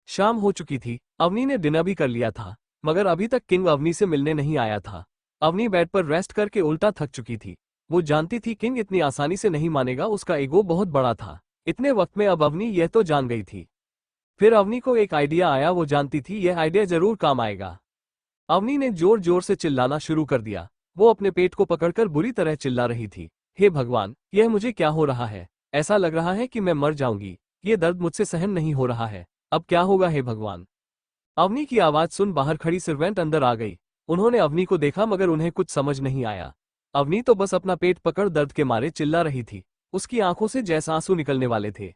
शाम हो चुकी थी। अवनी ने डिनर भी कर लिया था, मगर अभी तक किंग अवनी से मिलने नहीं आया था। अवनी बेड पर रेस्ट करके उल्टा थक चुकी थी। वो जानती थी किंग इतनी आसानी से नहीं मानेगा, उसका ईगो बहुत बड़ा था। इतने वक्त में अब अवनी यह तो जान गई थी। फिर अवनी को एक आइडिया आया, वो जानती थी यह आइडिया जरूर काम आएगा। अवनी ने जोर जोर से चिल्लाना शुरू कर दिया। वो अपने पेट को पकड़कर बुरी तरह चिल्ला रही थी। हे भगवान, यह मुझे क्या हो रहा है? ऐसा लग रहा है कि मैं मर जाऊंगी। ये दर्द मुझसे सहन नहीं हो रहा है। अब क्या होगा हे भगवान? अवनी की आवाज सुन बाहर खड़ी सर्वेंट अंदर आ गई। उन्होंने अवनी को देखा मगर उन्हें कुछ समझ नहीं आया। अवनी तो बस अपना पेट पकड़ दर्द के मारे चिल्ला रही थी। उसकी आंखों से जैसे आंसू निकलने वाले थे।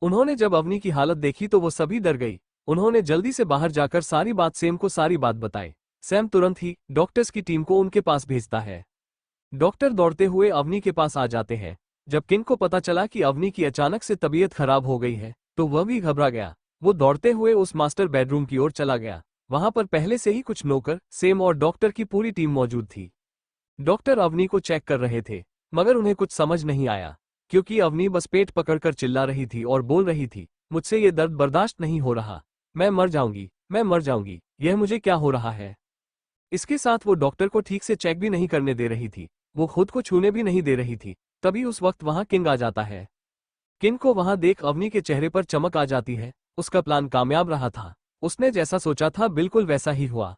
उन्होंने जब अवनी की हालत देखी तो वो सभी डर गई। उन्होंने जल्दी से बाहर जाकर सारी बात सैम को सारी बात बताई। सैम तुरंत ही डॉक्टर्स की टीम को उनके पास भेजता है। डॉक्टर दौड़ते हुए अवनी के पास आ जाते हैं। जब किंग को पता चला कि अवनी की अचानक से तबीयत खराब हो गई है तो वह भी घबरा गया। वो दौड़ते हुए उस मास्टर बेडरूम की ओर चला गया। वहां पर पहले से ही कुछ नौकर, सैम और डॉक्टर की पूरी टीम मौजूद थी। डॉक्टर अवनी को चेक कर रहे थे, मगर उन्हें कुछ समझ नहीं आया, क्योंकि अवनी बस पेट पकड़कर चिल्ला रही थी और बोल रही थी, मुझसे ये दर्द बर्दाश्त नहीं हो रहा। मैं मर जाऊंगी, मैं मर जाऊंगी। यह मुझे क्या हो रहा है? इसके साथ वो डॉक्टर को ठीक से चेक भी नहीं करने दे रही थी। वो खुद को छूने भी नहीं दे रही थी। तभी उस वक्त वहां किंग आ जाता है। किंग को वहां देख अवनी के चेहरे पर चमक आ जाती है। उसका प्लान कामयाब रहा था। उसने जैसा सोचा था बिल्कुल वैसा ही हुआ।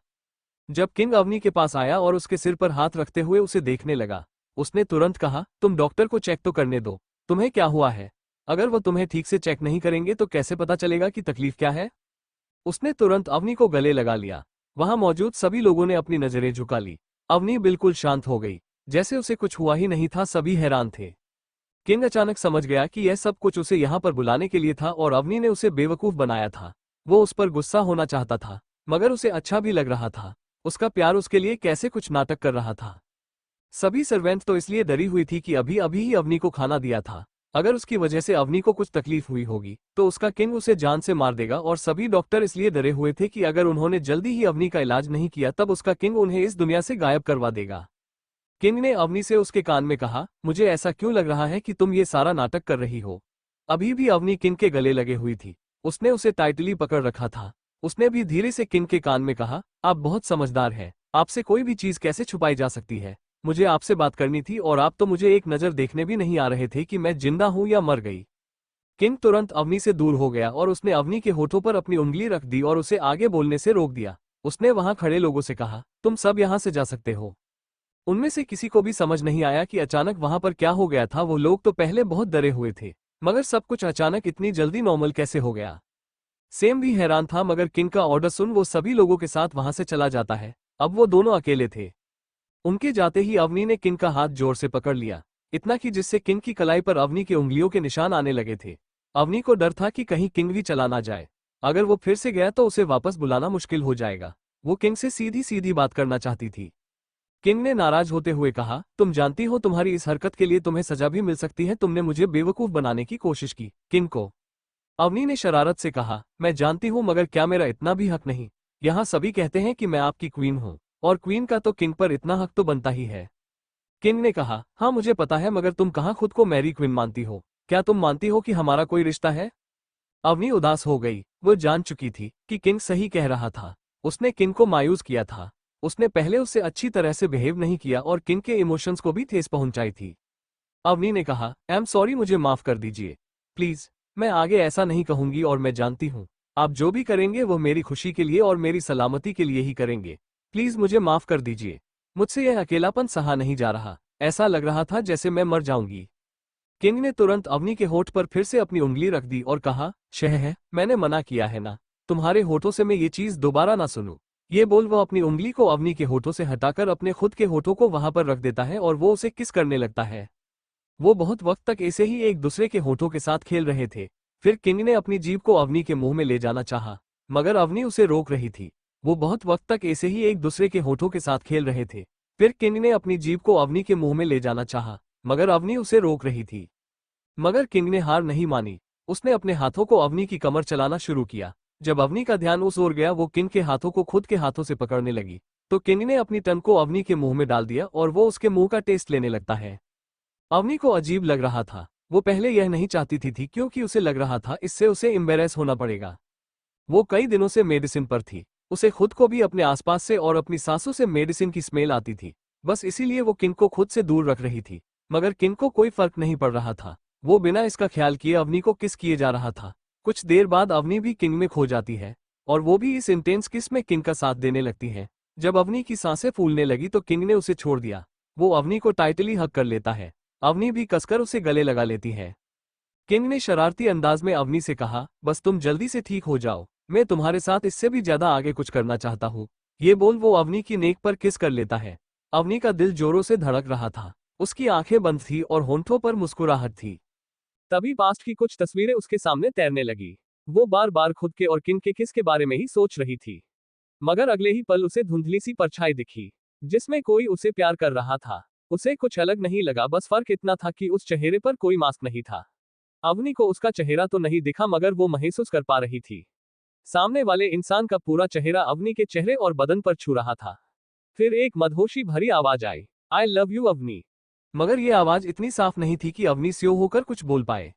जब किंग अवनी के पास आया और उसके सिर पर हाथ रखते हुए उसे देखने लगा, उसने तुरंत कहा, तुम डॉक्टर को चेक तो करने दो। तुम्हें क्या हुआ है? अगर वो तुम्हें ठीक से चेक नहीं करेंगे तो कैसे पता चलेगा कि तकलीफ क्या है? उसने तुरंत अवनी को गले लगा लिया। वहां मौजूद सभी लोगों ने अपनी नजरें झुका ली। अवनी बिल्कुल शांत हो गई, जैसे उसे कुछ हुआ ही नहीं था। सभी हैरान थे। किंग अचानक समझ गया कि यह सब कुछ उसे यहाँ पर बुलाने के लिए था और अवनी ने उसे बेवकूफ बनाया था। वो उस पर गुस्सा होना चाहता था, मगर उसे अच्छा भी लग रहा था। उसका प्यार उसके लिए कैसे कुछ नाटक कर रहा था। सभी सर्वेंट तो इसलिए डरी हुई थी कि अभी अभी ही अवनी को खाना दिया था। अगर उसकी वजह से अवनी को कुछ तकलीफ हुई होगी तो उसका किंग उसे जान से मार देगा। और सभी डॉक्टर इसलिए डरे हुए थे कि अगर उन्होंने जल्दी ही अवनी का इलाज नहीं किया तब उसका किंग उन्हें इस दुनिया से गायब करवा देगा। किंग ने अवनी से उसके कान में कहा, मुझे ऐसा क्यों लग रहा है कि तुम ये सारा नाटक कर रही हो? अभी भी अवनी किंग के गले लगे हुई थी। उसने उसे टाइटली पकड़ रखा था। उसने भी धीरे से किंग के कान में कहा, आप बहुत समझदार हैं। आपसे कोई भी चीज कैसे छुपाई जा सकती है? मुझे आपसे बात करनी थी और आप तो मुझे एक नजर देखने भी नहीं आ रहे थे कि मैं जिंदा हूं या मर गई। किंग तुरंत अवनी से दूर हो गया और उसने अवनी के होठों पर अपनी उंगली रख दी और उसे आगे बोलने से रोक दिया। उसने वहां खड़े लोगों से कहा, तुम सब यहां से जा सकते हो। उनमें से किसी को भी समझ नहीं आया कि अचानक वहां पर क्या हो गया था। वो लोग तो पहले बहुत डरे हुए थे, मगर सब कुछ अचानक इतनी जल्दी नॉर्मल कैसे हो गया? सेम भी हैरान था, मगर किंग का ऑर्डर सुन वो सभी लोगों के साथ वहां से चला जाता है। अब वो दोनों अकेले थे। उनके जाते ही अवनी ने किंग का हाथ जोर से पकड़ लिया, इतना कि जिससे किंग की कलाई पर अवनी के उंगलियों के निशान आने लगे थे। अवनी को डर था कि कहीं किंग भी चला ना जाए। अगर वो फिर से गया तो उसे वापस बुलाना मुश्किल हो जाएगा। वो किंग से सीधी सीधी बात करना चाहती थी। किंग ने नाराज होते हुए कहा, तुम जानती हो तुम्हारी इस हरकत के लिए तुम्हें सजा भी मिल सकती है। तुमने मुझे बेवकूफ बनाने की कोशिश की। किंग को अवनी ने शरारत से कहा, मैं जानती हूं, मगर क्या मेरा इतना भी हक नहीं? यहाँ सभी कहते हैं कि मैं आपकी क्वीन हूँ, और क्वीन का तो किंग पर इतना हक तो बनता ही है। किंग ने कहा, हाँ मुझे पता है, मगर तुम कहाँ खुद को मैरी क्वीन मानती हो? क्या तुम मानती हो कि हमारा कोई रिश्ता है? अवनी उदास हो गई। वो जान चुकी थी कि किंग सही कह रहा था। उसने किंग को मायूस किया था। उसने पहले उससे अच्छी तरह से बिहेव नहीं किया और किंग के इमोशंस को भी ठेस पहुंचाई थी। अवनी ने कहा, आई एम सॉरी, मुझे माफ कर दीजिए प्लीज। मैं आगे ऐसा नहीं कहूंगी और मैं जानती हूँ आप जो भी करेंगे वो मेरी खुशी के लिए और मेरी सलामती के लिए ही करेंगे। प्लीज मुझे माफ कर दीजिए। मुझसे यह अकेलापन सहा नहीं जा रहा। ऐसा लग रहा था जैसे मैं मर जाऊंगी। किंग ने तुरंत अवनी के होठ पर फिर से अपनी उंगली रख दी और कहा, शह, मैंने मना किया है ना, तुम्हारे होठों से मैं ये चीज दोबारा ना सुनूं। ये बोल वो अपनी उंगली को अवनी के होठों से हटाकर अपने खुद के होठों को वहां पर रख देता है और वो उसे किस करने लगता है। वो बहुत वक्त तक ऐसे ही एक दूसरे के होठों के साथ खेल रहे थे। फिर किंग ने अपनी जीभ को अवनी के मुंह में ले जाना चाहा, मगर अवनी उसे रोक रही थी। वो बहुत वक्त तक ऐसे ही एक दूसरे के होठों के साथ खेल रहे थे। फिर किंग ने अपनी जीभ को अवनी के मुंह में ले जाना चाहा, मगर अवनी उसे रोक रही थी। मगर किंग ने हार नहीं मानी। उसने अपने हाथों को अवनी की कमर चलाना शुरू किया। जब अवनी का ध्यान उस ओर गया, वो किंग के हाथों को खुद के हाथों से पकड़ने लगी। तो किंग ने अपनी टंग को अवनी के मुंह में डाल दिया और वो उसके मुंह का टेस्ट लेने लगता है। अवनी को अजीब लग रहा था। वो पहले यह नहीं चाहती थी क्योंकि उसे लग रहा था इससे उसे एम्बेरेस होना पड़ेगा। वो कई दिनों से मेडिसिन पर थी। उसे खुद को भी अपने आसपास से और अपनी सांसों से मेडिसिन की स्मेल आती थी। बस इसीलिए वो किंग को खुद से दूर रख रही थी। मगर किंग को कोई फर्क नहीं पड़ रहा था। वो बिना इसका ख्याल किए अवनी को किस किए जा रहा था। कुछ देर बाद अवनी भी किंग में खो जाती है और वो भी इस इंटेंस किस में किंग का साथ देने लगती है। जब अवनी की सांसें फूलने लगी तो किंग ने उसे छोड़ दिया। वो अवनी को टाइटली हग कर लेता है। अवनी भी कसकर उसे गले लगा लेती है। किंग ने शरारती अंदाज में अवनी से कहा, बस तुम जल्दी से ठीक हो जाओ, मैं तुम्हारे साथ इससे भी ज्यादा आगे कुछ करना चाहता हूँ। ये बोल वो अवनी की नेक पर किस कर लेता है। अवनी का दिल जोरों से धड़क रहा था। उसकी आंखें बंद थी और होंठों पर मुस्कुराहट थी। तभी पास्ट की कुछ तस्वीरें उसके सामने तैरने लगी। वो बार बार खुद के और किंग के किस के बारे में ही सोच रही थी। मगर अगले ही पल उसे धुंधली सी परछाई दिखी, जिसमें कोई उसे प्यार कर रहा था। उसे कुछ अलग नहीं लगा, बस फर्क इतना था कि उस चेहरे पर कोई मास्क नहीं था। अवनी को उसका चेहरा तो नहीं दिखा, मगर वो महसूस कर पा रही थी सामने वाले इंसान का पूरा चेहरा अवनी के चेहरे और बदन पर छू रहा था। फिर एक मदहोशी भरी आवाज आई, आई लव यू अवनी। मगर ये आवाज इतनी साफ नहीं थी कि अवनी स्यो होकर कुछ बोल पाए।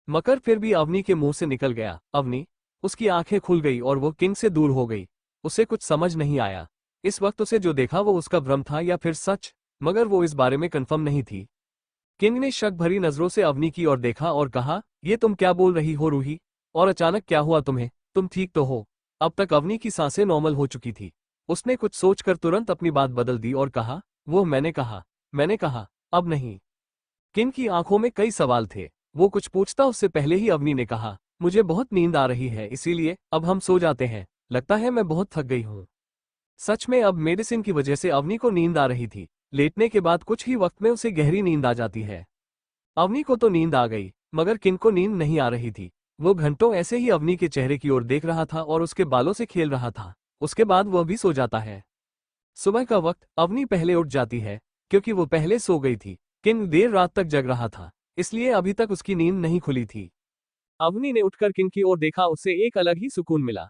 मगर फिर भी अवनी के मुंह से निकल गया, अवनी। उसकी आंखें खुल गई और वो किंग से दूर हो गई। उसे कुछ समझ नहीं आया। इस वक्त उसे जो देखा वो उसका भ्रम था या फिर सच, मगर वो इस बारे में कन्फर्म नहीं थी। किंग ने शक भरी नजरों से अवनी की ओर देखा और कहा, ये तुम क्या बोल रही हो रूही? और अचानक क्या हुआ तुम्हें? तुम ठीक तो हो? अब तक अवनी की सांसें नॉर्मल हो चुकी थी। उसने कुछ सोचकर तुरंत अपनी बात बदल दी और कहा, वो मैंने कहा, अब नहीं। किंग की आंखों में कई सवाल थे। वो कुछ पूछता उससे पहले ही अवनी ने कहा, मुझे बहुत नींद आ रही है, इसीलिए अब हम सो जाते हैं। लगता है मैं बहुत थक गई हूँ। सच में अब मेडिसिन की वजह से अवनी को नींद आ रही थी। लेटने के बाद कुछ ही वक्त में उसे गहरी नींद आ जाती है। अवनी को तो नींद आ गई, मगर किंग को नींद नहीं आ रही थी। वो घंटों ऐसे ही अवनी के चेहरे की ओर देख रहा था और उसके बालों से खेल रहा था। उसके बाद वह भी सो जाता है। सुबह का वक्त अवनी पहले उठ जाती है, क्योंकि वो पहले सो गई थी। किंग देर रात तक जग रहा था, इसलिए अभी तक उसकी नींद नहीं खुली थी। अवनी ने उठकर किंग की ओर देखा, उससे एक अलग ही सुकून मिला।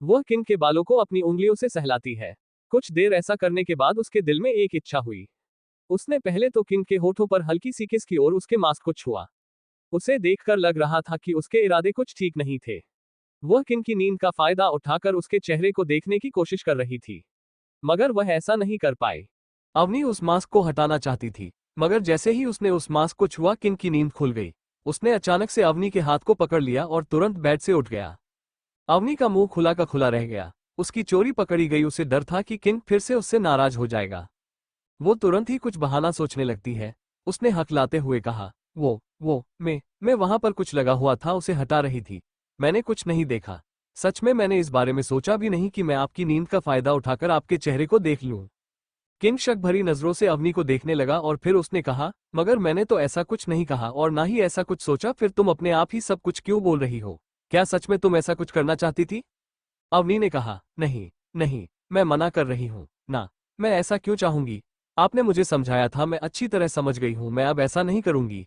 वह किंग के बालों को अपनी उंगलियों से सहलाती है। कुछ देर ऐसा करने के बाद उसके दिल में एक इच्छा हुई। उसने पहले तो किंग के होठों पर हल्की सी किस की ओर उसके मास्क को छुआ। उसे देखकर लग रहा था कि उसके इरादे कुछ ठीक नहीं थे। वह किंग की नींद का फायदा उठाकर उसके चेहरे को देखने की कोशिश कर रही थी, मगर वह ऐसा नहीं कर पाई। अवनी उस मास्क को हटाना चाहती थी, मगर जैसे ही उसने उस मास्क को छुआ किंग की नींद खुल गई। उसने अचानक से अवनी के हाथ को पकड़ लिया और तुरंत बेड से उठ गया। अवनी का मुंह खुला का खुला रह गया। उसकी चोरी पकड़ी गई। उसे डर था कि किंग फिर से उससे नाराज हो जाएगा। वो तुरंत ही कुछ बहाना सोचने लगती है। उसने हकलाते हुए कहा, मैं वहां पर कुछ लगा हुआ था, उसे हटा रही थी। मैंने कुछ नहीं देखा। सच में मैंने इस बारे में सोचा भी नहीं कि मैं आपकी नींद का फायदा उठाकर आपके चेहरे को देख लूं। किंग शक भरी नजरों से अवनी को देखने लगा और फिर उसने कहा, मगर मैंने तो ऐसा कुछ नहीं कहा और ना ही ऐसा कुछ सोचा, फिर तुम अपने आप ही सब कुछ क्यों बोल रही हो? क्या सच में तुम ऐसा कुछ करना चाहती थी? अवनी ने कहा, नहीं नहीं, मैं मना कर रही हूँ ना। मैं ऐसा क्यों चाहूंगी? आपने मुझे समझाया था, मैं अच्छी तरह समझ गई हूँ, मैं अब ऐसा नहीं करूंगी।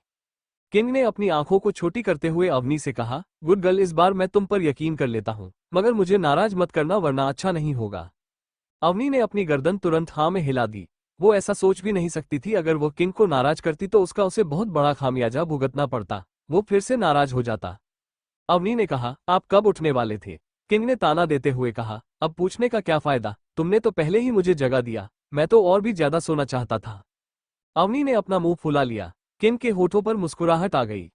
किंग ने अपनी आंखों को छोटी करते हुए अवनी से कहा, गुड गर्ल, इस बार मैं तुम पर यकीन कर लेता हूँ, मगर मुझे नाराज मत करना वरना अच्छा नहीं होगा। अवनी ने अपनी गर्दन तुरंत हाँ में हिला दी। वो ऐसा सोच भी नहीं सकती थी, अगर वो किंग को नाराज करती तो उसका उसे बहुत बड़ा खामियाजा भुगतना पड़ता। वो फिर से नाराज हो जाता। अवनी ने कहा, आप कब उठने वाले थे? किंग ने ताना देते हुए कहा, अब पूछने का क्या फायदा, तुमने तो पहले ही मुझे जगा दिया। मैं तो और भी ज्यादा सोना चाहता था। अवनी ने अपना मुंह फुला लिया। किंग के होठों पर मुस्कुराहट आ गई।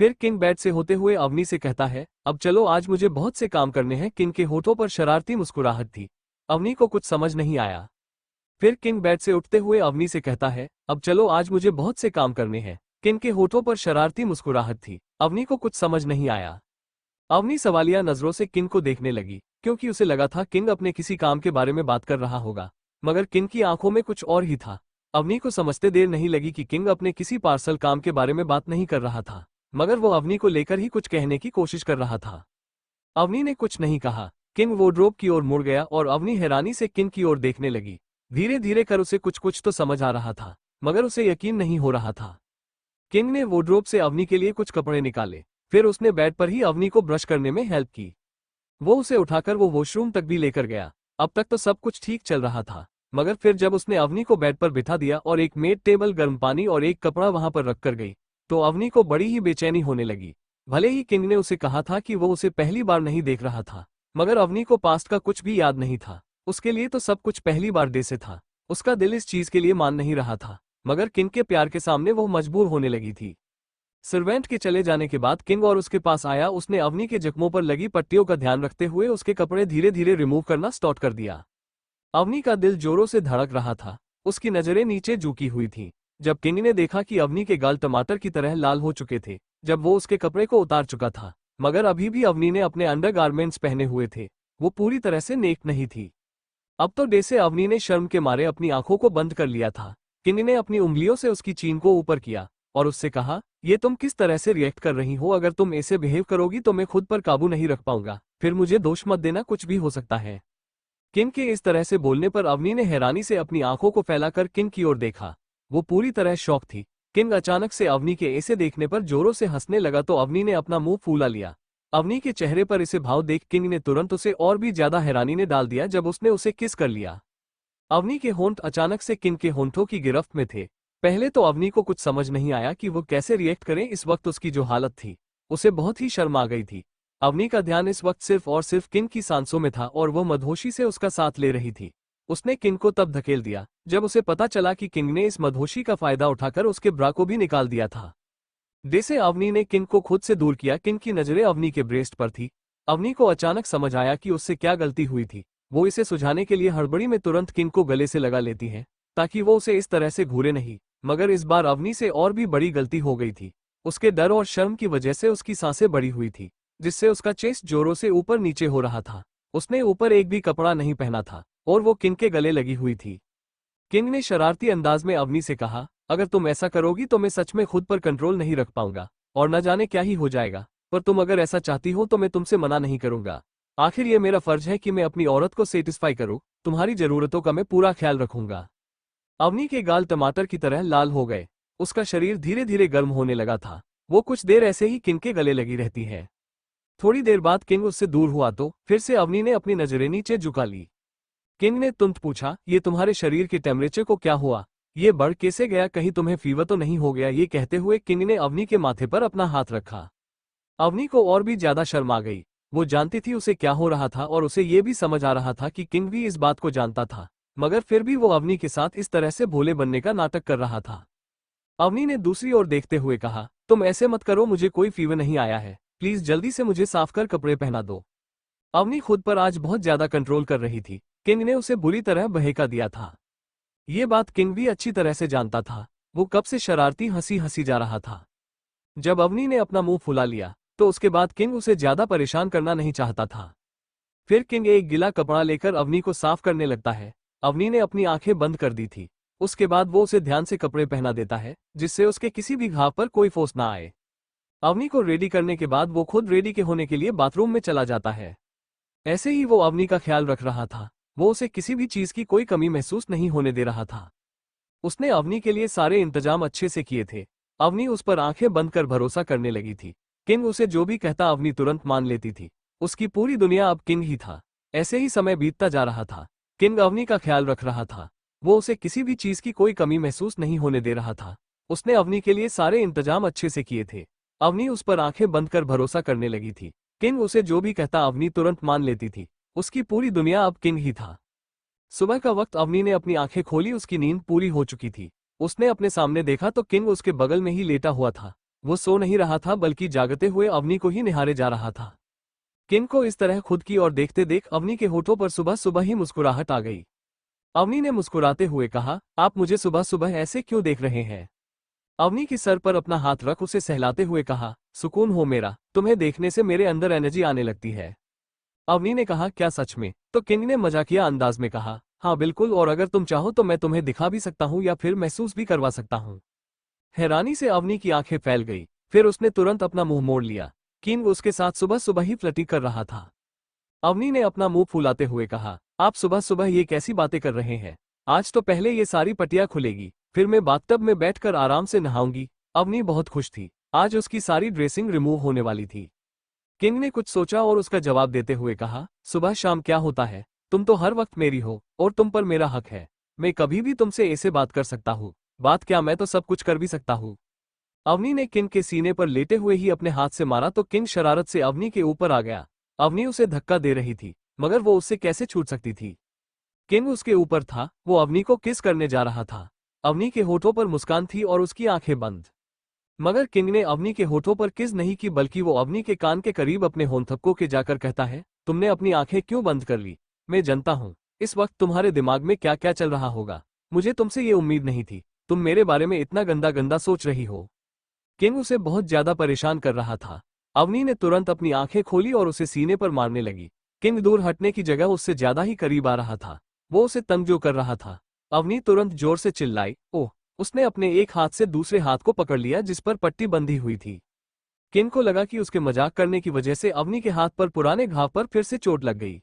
फिर किंग बेड से होते हुए अवनी से कहता है, अब चलो, आज मुझे बहुत से काम करने हैं। किंग के होठों पर शरारती मुस्कुराहट थी। अवनी को कुछ समझ नहीं आया। फिर किंग बेड से उठते हुए अवनी से कहता है, अब चलो, आज मुझे बहुत से काम करने हैं। किंग के होठों पर शरारती मुस्कुराहट थी। अवनी को कुछ समझ नहीं आया। अवनी सवालिया नजरों से किंग को देखने लगी, क्योंकि उसे लगा था किंग अपने किसी काम के बारे में बात कर रहा होगा, मगर किंग की आंखों में कुछ और ही था। अवनी को समझते देर नहीं लगी कि किंग अपने किसी पार्सल काम के बारे में बात नहीं कर रहा था, मगर वो अवनी को लेकर ही कुछ कहने की कोशिश कर रहा था। अवनी ने कुछ नहीं कहा। किंग वार्डरोब की ओर मुड़ गया और अवनी हैरानी से किंग की ओर देखने लगी। धीरे धीरे कर उसे कुछ कुछ तो समझ आ रहा था, मगर उसे यकीन नहीं हो रहा था। किंग ने वार्डरोब से अवनी के लिए कुछ कपड़े निकाले। फिर उसने बेड पर ही अवनी को ब्रश करने में हेल्प की। वो उसे उठाकर वो वॉशरूम तक भी लेकर गया। अब तक तो सब कुछ ठीक चल रहा था, मगर फिर जब उसने अवनी को बेड पर बिठा दिया और एक मेड टेबल, गर्म पानी और एक कपड़ा वहां पर रख कर गई, तो अवनी को बड़ी ही बेचैनी होने लगी। भले ही किंग ने उसे कहा था कि वो उसे पहली बार नहीं देख रहा था, मगर अवनी को पास्ट का कुछ भी याद नहीं था। उसके लिए तो सब कुछ पहली बार जैसे था। उसका दिल इस चीज के लिए मान नहीं रहा था, मगर किंग के प्यार के सामने वो मजबूर होने लगी थी। सर्वेंट के चले जाने के बाद किंग और उसके पास आया। उसने अवनी के जख्मों पर लगी पट्टियों का ध्यान रखते हुए उसके कपड़े धीरे धीरे रिमूव करना स्टार्ट कर दिया। अवनी का दिल जोरों से धड़क रहा था। उसकी नजरें नीचे झुकी हुई थीं। जब किंग ने देखा कि अवनी के गाल टमाटर की तरह लाल हो चुके थे, जब वो उसके कपड़े को उतार चुका था, मगर अभी भी अवनी ने अपने अंडरगारमेंट्स पहने हुए थे, वो पूरी तरह से नेक नहीं थी। अब तो जैसे अवनी ने शर्म के मारे अपनी आंखों को बंद कर लिया था। किंग ने अपनी उंगलियों से उसकी चीन को ऊपर किया और उससे कहा, ये तुम किस तरह से रिएक्ट कर रही हो? अगर तुम ऐसे बिहेव करोगी तो मैं खुद पर काबू नहीं रख पाऊंगा, फिर मुझे दोष मत देना, कुछ भी हो सकता है। किंग के इस तरह से बोलने पर अवनी ने हैरानी से अपनी आंखों को फैलाकर किंग की ओर देखा। वो पूरी तरह शॉक थी। किंग अचानक से अवनी के ऐसे देखने पर जोरों से हंसने लगा तो अवनी ने अपना मुंह फूला लिया। अवनी के चेहरे पर इसे भाव देख किंग ने तुरंत उसे और भी ज्यादा हैरानी ने डाल दिया जब उसने उसे किस कर लिया। अवनी के होंठ अचानक से किंग के होंठों की गिरफ्त में थे। पहले तो अवनी को कुछ समझ नहीं आया कि वो कैसे रिएक्ट करें। इस वक्त उसकी जो हालत थी, उसे बहुत ही शर्म आ गई थी। अवनी का ध्यान इस वक्त सिर्फ और सिर्फ किंग की सांसों में था और वो मदहोशी से उसका साथ ले रही थी। उसने किंग को तब धकेल दिया जब उसे पता चला कि किंग ने इस मदहोशी का फायदा उठाकर उसके ब्रा को भी निकाल दिया था। जैसे अवनी ने किंग को खुद से दूर किया, किंग की नजरें अवनी के ब्रेस्ट पर थी। अवनी को अचानक समझ आया कि उससे क्या गलती हुई थी। वो इसे सुझाने के लिए हड़बड़ी में तुरंत किंग को गले से लगा लेती है ताकि वो उसे इस तरह से घूरे नहीं। मगर इस बार अवनी से और भी बड़ी गलती हो गई थी। उसके डर और शर्म की वजह से उसकी सांसें बड़ी हुई थी, जिससे उसका चेस्ट जोरों से ऊपर नीचे हो रहा था। उसने ऊपर एक भी कपड़ा नहीं पहना था और वो किंग के गले लगी हुई थी। किंग ने शरारती अंदाज में अवनी से कहा, अगर तुम ऐसा करोगी तो मैं सच में खुद पर कंट्रोल नहीं रख पाऊंगा और न जाने क्या ही हो जाएगा। पर तुम अगर ऐसा चाहती हो तो मैं तुमसे मना नहीं करूंगा। आखिर ये मेरा फर्ज है कि मैं अपनी औरत को सेटिस्फाई करूं। तुम्हारी जरूरतों का मैं पूरा ख्याल रखूंगा। अवनी के गाल टमाटर की तरह लाल हो गए। उसका शरीर धीरे धीरे गर्म होने लगा था। वो कुछ देर ऐसे ही किंग के गले लगी रहती है। थोड़ी देर बाद किंग उससे दूर हुआ तो फिर से अवनी ने अपनी नजरें नीचे झुका ली। किंग ने तुरंत पूछा, ये तुम्हारे शरीर के टेम्परेचर को क्या हुआ? ये बढ़ कैसे गया? कहीं तुम्हें फीवर तो नहीं हो गया? ये कहते हुए किंग ने अवनी के माथे पर अपना हाथ रखा। अवनी को और भी ज्यादा शर्म आ गई। वो जानती थी उसे क्या हो रहा था और उसे ये भी समझ आ रहा था कि किंग भी इस बात को जानता था, मगर फिर भी वो अवनी के साथ इस तरह से भोले बनने का नाटक कर रहा था। अवनी ने दूसरी ओर देखते हुए कहा, तुम ऐसे मत करो, मुझे कोई फीवर नहीं आया है। प्लीज जल्दी से मुझे साफ कर कपड़े पहना दो। अवनी खुद पर आज बहुत ज्यादा कंट्रोल कर रही थी। किंग ने उसे बुरी तरह बहका दिया था। ये बात किंग भी अच्छी तरह से जानता था। वो कब से शरारती हंसी हंसी जा रहा था। जब अवनी ने अपना मुंह फुला लिया तो उसके बाद किंग उसे ज्यादा परेशान करना नहीं चाहता था। फिर किंग एक गीला कपड़ा लेकर अवनी को साफ करने लगता है। अवनी ने अपनी आंखें बंद कर दी थी। उसके बाद वो उसे ध्यान से कपड़े पहना देता है जिससे उसके किसी भी घाव पर कोई फोस ना आए। अवनी को रेडी करने के बाद वो खुद रेडी के होने के लिए बाथरूम में चला जाता है। ऐसे ही वो अवनी का ख्याल रख रहा था। वो उसे किसी भी चीज की कोई कमी महसूस नहीं होने दे रहा था। उसने अवनी के लिए सारे इंतजाम अच्छे से किए थे। अवनी उस पर आंखें बंद कर भरोसा करने लगी थी। किंग उसे जो भी कहता अवनी तुरंत मान लेती थी। उसकी पूरी दुनिया अब किंग ही था। ऐसे ही समय बीतता जा रहा था। किंग अवनी का ख्याल रख रहा था। वो उसे किसी भी चीज की कोई कमी महसूस नहीं होने दे रहा था। उसने अवनी के लिए सारे इंतजाम अच्छे से किए थे। अवनी उस पर आंखें बंद कर भरोसा करने लगी थी। किंग उसे जो भी कहता अवनी तुरंत मान लेती थी। उसकी पूरी दुनिया अब किंग ही था। सुबह का वक्त अवनी ने अपनी आंखें खोली। उसकी नींद पूरी हो चुकी थी। उसने अपने सामने देखा तो किंग उसके बगल में ही लेटा हुआ था। वो सो नहीं रहा था बल्कि जागते हुए अवनी को ही निहारे जा रहा था। किंग को इस तरह खुद की ओर देखते देख अवनी के होठों पर सुबह सुबह ही मुस्कुराहट आ गई। अवनी ने मुस्कुराते हुए कहा, आप मुझे सुबह सुबह ऐसे क्यों देख रहे हैं? अवनी के सर पर अपना हाथ रख उसे सहलाते हुए कहा, सुकून हो मेरा, तुम्हें देखने से मेरे अंदर एनर्जी आने लगती है। अवनी ने कहा, क्या सच में? तो किंग ने मजाकिया अंदाज में कहा, हाँ बिल्कुल, और अगर तुम चाहो तो मैं तुम्हें दिखा भी सकता हूँ या फिर महसूस भी करवा सकता हूँ। हैरानी से अवनी की आंखें फैल गई। फिर उसने तुरंत अपना मुंह मोड़ लिया। किंग उसके साथ सुबह सुबह ही फ्लर्टिंग कर रहा था। अवनी ने अपना मुंह फुलाते हुए कहा, आप सुबह सुबह ये कैसी बातें कर रहे हैं? आज तो पहले ये सारी पटिया खुलेगी, फिर मैं बाथटब में बैठकर आराम से नहाऊंगी। अवनी बहुत खुश थी। आज उसकी सारी ड्रेसिंग रिमूव होने वाली थी। किंग ने कुछ सोचा और उसका जवाब देते हुए कहा, सुबह शाम क्या होता है? तुम तो हर वक्त मेरी हो और तुम पर मेरा हक है। मैं कभी भी तुमसे ऐसे बात कर सकता हूँ। बात क्या, मैं तो सब कुछ कर भी सकता हूँ। अवनी ने किंग के सीने पर लेटे हुए ही अपने हाथ से मारा तो किंग शरारत से अवनी के ऊपर आ गया। अवनी उसे धक्का दे रही थी, मगर वो उससे कैसे छूट सकती थी। किंग उसके ऊपर था, वो अवनी को किस करने जा रहा था। अवनी के होठों पर मुस्कान थी और उसकी आंखें बंद। मगर किंग ने अवनी के होठों पर किस नहीं की, बल्कि वो अवनी के कान के करीब अपने होंठों के जाकर कहता है, तुमने अपनी आंखें क्यों बंद कर ली। मैं जानता हूँ इस वक्त तुम्हारे दिमाग में क्या क्या चल रहा होगा। मुझे तुमसे ये उम्मीद नहीं थी, तुम मेरे बारे में इतना गंदा गंदा सोच रही हो। किंग उसे बहुत ज्यादा परेशान कर रहा था। अवनी ने तुरंत अपनी आंखें खोली और उसे सीने पर मारने लगी। किंग दूर हटने की जगह उससे ज्यादा ही करीब आ रहा था। वो उसे तंग जो कर रहा था। अवनी तुरंत जोर से चिल्लाई, ओह। उसने अपने एक हाथ से दूसरे हाथ को पकड़ लिया जिस पर पट्टी बंधी हुई थी। किंग को लगा कि उसके मजाक करने की वजह से अवनी के हाथ पर पुराने घाव पर फिर से चोट लग गई।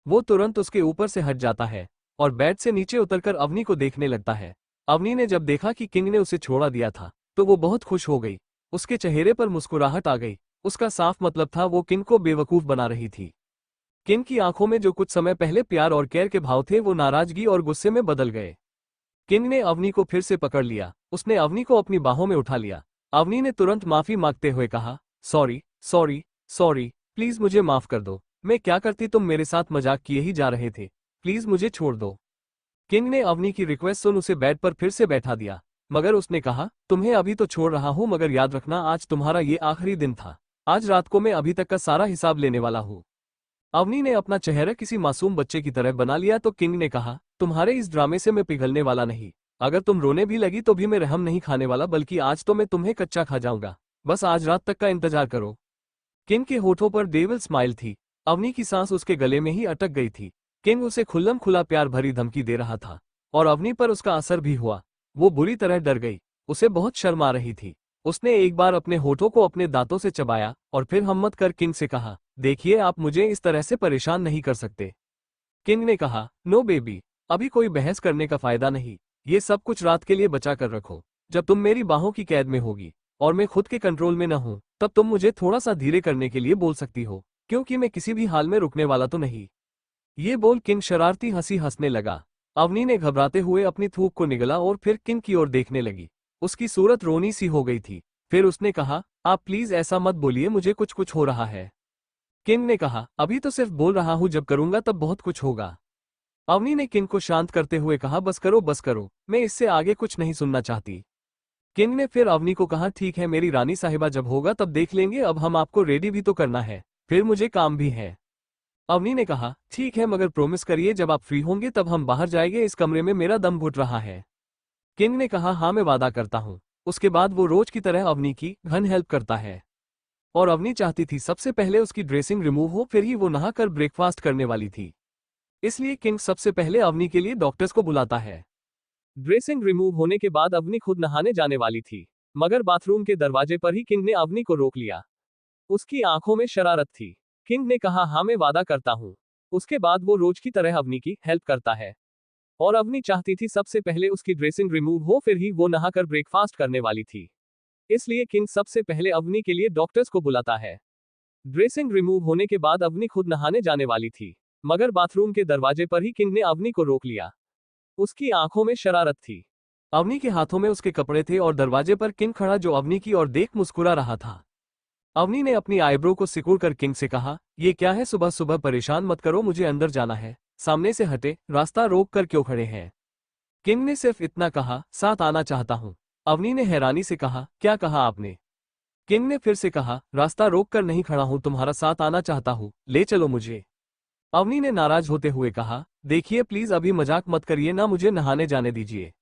वो तुरंत उसके ऊपर से हट जाता है और बेड से नीचे उतरकर अवनी को देखने लगता है। अवनी ने जब देखा कि किंग ने उसे छोड़ा दिया था तो वो बहुत खुश हो गई। उसके चेहरे पर मुस्कुराहट आ गई। उसका साफ मतलब था वो किंग को बेवकूफ बना रही थी। किंग की आंखों में जो कुछ समय पहले प्यार और केयर के भाव थे वो नाराजगी और गुस्से में बदल गए। किंग ने अवनी को फिर से पकड़ लिया। उसने अवनी को अपनी बाहों में उठा लिया। अवनी ने तुरंत माफी मांगते हुए कहा, सॉरी सॉरी सॉरी, प्लीज मुझे माफ कर दो। मैं क्या करती, तुम मेरे साथ मजाक किए ही जा रहे थे, प्लीज मुझे छोड़ दो। किंग ने अवनी की रिक्वेस्ट सुन उसे बेड पर फिर से बैठा दिया, मगर उसने कहा, तुम्हें अभी तो छोड़ रहा हूं, मगर याद रखना आज तुम्हारा ये आखिरी दिन था। आज रात को मैं अभी तक का सारा हिसाब लेने वाला हूँ। अवनी ने अपना चेहरा किसी मासूम बच्चे की तरह बना लिया तो किंग ने कहा, तुम्हारे इस ड्रामे से मैं पिघलने वाला नहीं। अगर तुम रोने भी लगी तो भी मैं रहम नहीं खाने वाला, बल्कि आज तो मैं तुम्हें कच्चा खा जाऊंगा। बस आज रात तक का इंतजार करो। किंग के होठों पर डेविल स्माइल थी। अवनी की सांस उसके गले में ही अटक गई थी। किंग उसे खुल्लम खुला प्यार भरी धमकी दे रहा था और अवनी पर उसका असर भी हुआ। वो बुरी तरह डर गई। उसे बहुत शर्म आ रही थी। उसने एक बार अपने होठों को अपने दांतों से चबाया और फिर हिम्मत कर किंग से कहा, देखिए आप मुझे इस तरह से परेशान नहीं कर सकते। किंग ने कहा, नो बेबी, अभी कोई बहस करने का फायदा नहीं। ये सब कुछ रात के लिए बचा कर रखो। जब तुम मेरी बाहों की कैद में होगी और मैं खुद के कंट्रोल में न हूं, तब तुम मुझे थोड़ा सा धीरे करने के लिए बोल सकती हो, क्योंकि मैं किसी भी हाल में रुकने वाला तो नहीं। ये बोल किंग शरारती हंसी हंसने लगा। अवनी ने घबराते हुए अपनी थूक को निगला और फिर किंग की ओर देखने लगी। उसकी सूरत रोनी सी हो गई थी। फिर उसने कहा, आप प्लीज ऐसा मत बोलिए, मुझे कुछ कुछ हो रहा है। किंग ने कहा, अभी तो सिर्फ बोल रहा हूं, जब करूंगा तब बहुत कुछ होगा। अवनी ने किंग को शांत करते हुए कहा, बस करो, मैं इससे आगे कुछ नहीं सुनना चाहती। किंग ने फिर अवनी को कहा, ठीक है मेरी रानी साहिबा, जब होगा तब देख लेंगे, अब हम आपको रेडी भी तो करना है, फिर मुझे काम भी है। अवनी ने कहा, ठीक है, मगर प्रॉमिस करिए जब आप फ्री होंगे तब हम बाहर जाएंगे, इस कमरे में मेरा दम घुट रहा है। किंग ने कहा, हाँ मैं वादा करता हूँ। उसके बाद वो रोज की तरह अवनी की घन हेल्प करता है। और अवनी चाहती थी सबसे पहले उसकी ड्रेसिंग रिमूव हो, फिर ही वो नहाकर ब्रेकफास्ट करने वाली थी। इसलिए किंग सबसे पहले अवनी के लिए डॉक्टर्स को बुलाता है। ड्रेसिंग रिमूव होने के बाद अवनी खुद नहाने जाने वाली थी, मगर बाथरूम के दरवाजे पर ही किंग ने अवनी को रोक लिया। उसकी आंखों में शरारत थी। किंग ने कहा, हाँ मैं वादा करता हूँ। उसके बाद वो रोज की तरह अवनी की हेल्प करता है। और अवनी चाहती थी सबसे पहले उसकी ड्रेसिंग रिमूव हो, फिर ही वो नहाकर ब्रेकफास्ट करने वाली थी। इसलिए किंग सबसे पहले अवनी के लिए डॉक्टर्स को बुलाता है। ड्रेसिंग रिमूव होने के बाद अवनी खुद नहाने जाने वाली थी, मगर बाथरूम के दरवाजे पर ही किंग ने अवनी को रोक लिया। उसकी आंखों में शरारत थी। अवनी के हाथों में उसके कपड़े थे और दरवाजे पर किंग खड़ा जो अवनी की ओर देख मुस्कुरा रहा था। अवनी ने अपनी आईब्रो को सिकुड़कर किंग से कहा, ये क्या है, सुबह सुबह परेशान मत करो, मुझे अंदर जाना है, सामने से हटे, रास्ता रोक कर क्यों खड़े हैं। किंग ने सिर्फ इतना कहा, साथ आना चाहता हूँ। अवनी ने हैरानी से कहा, क्या कहा आपने। किंग ने फिर से कहा, रास्ता रोक कर नहीं खड़ा हूं, तुम्हारा साथ आना चाहता हूं, ले चलो मुझे। अवनी ने नाराज होते हुए कहा, देखिए प्लीज अभी मजाक मत करिए ना, मुझे नहाने जाने दीजिए।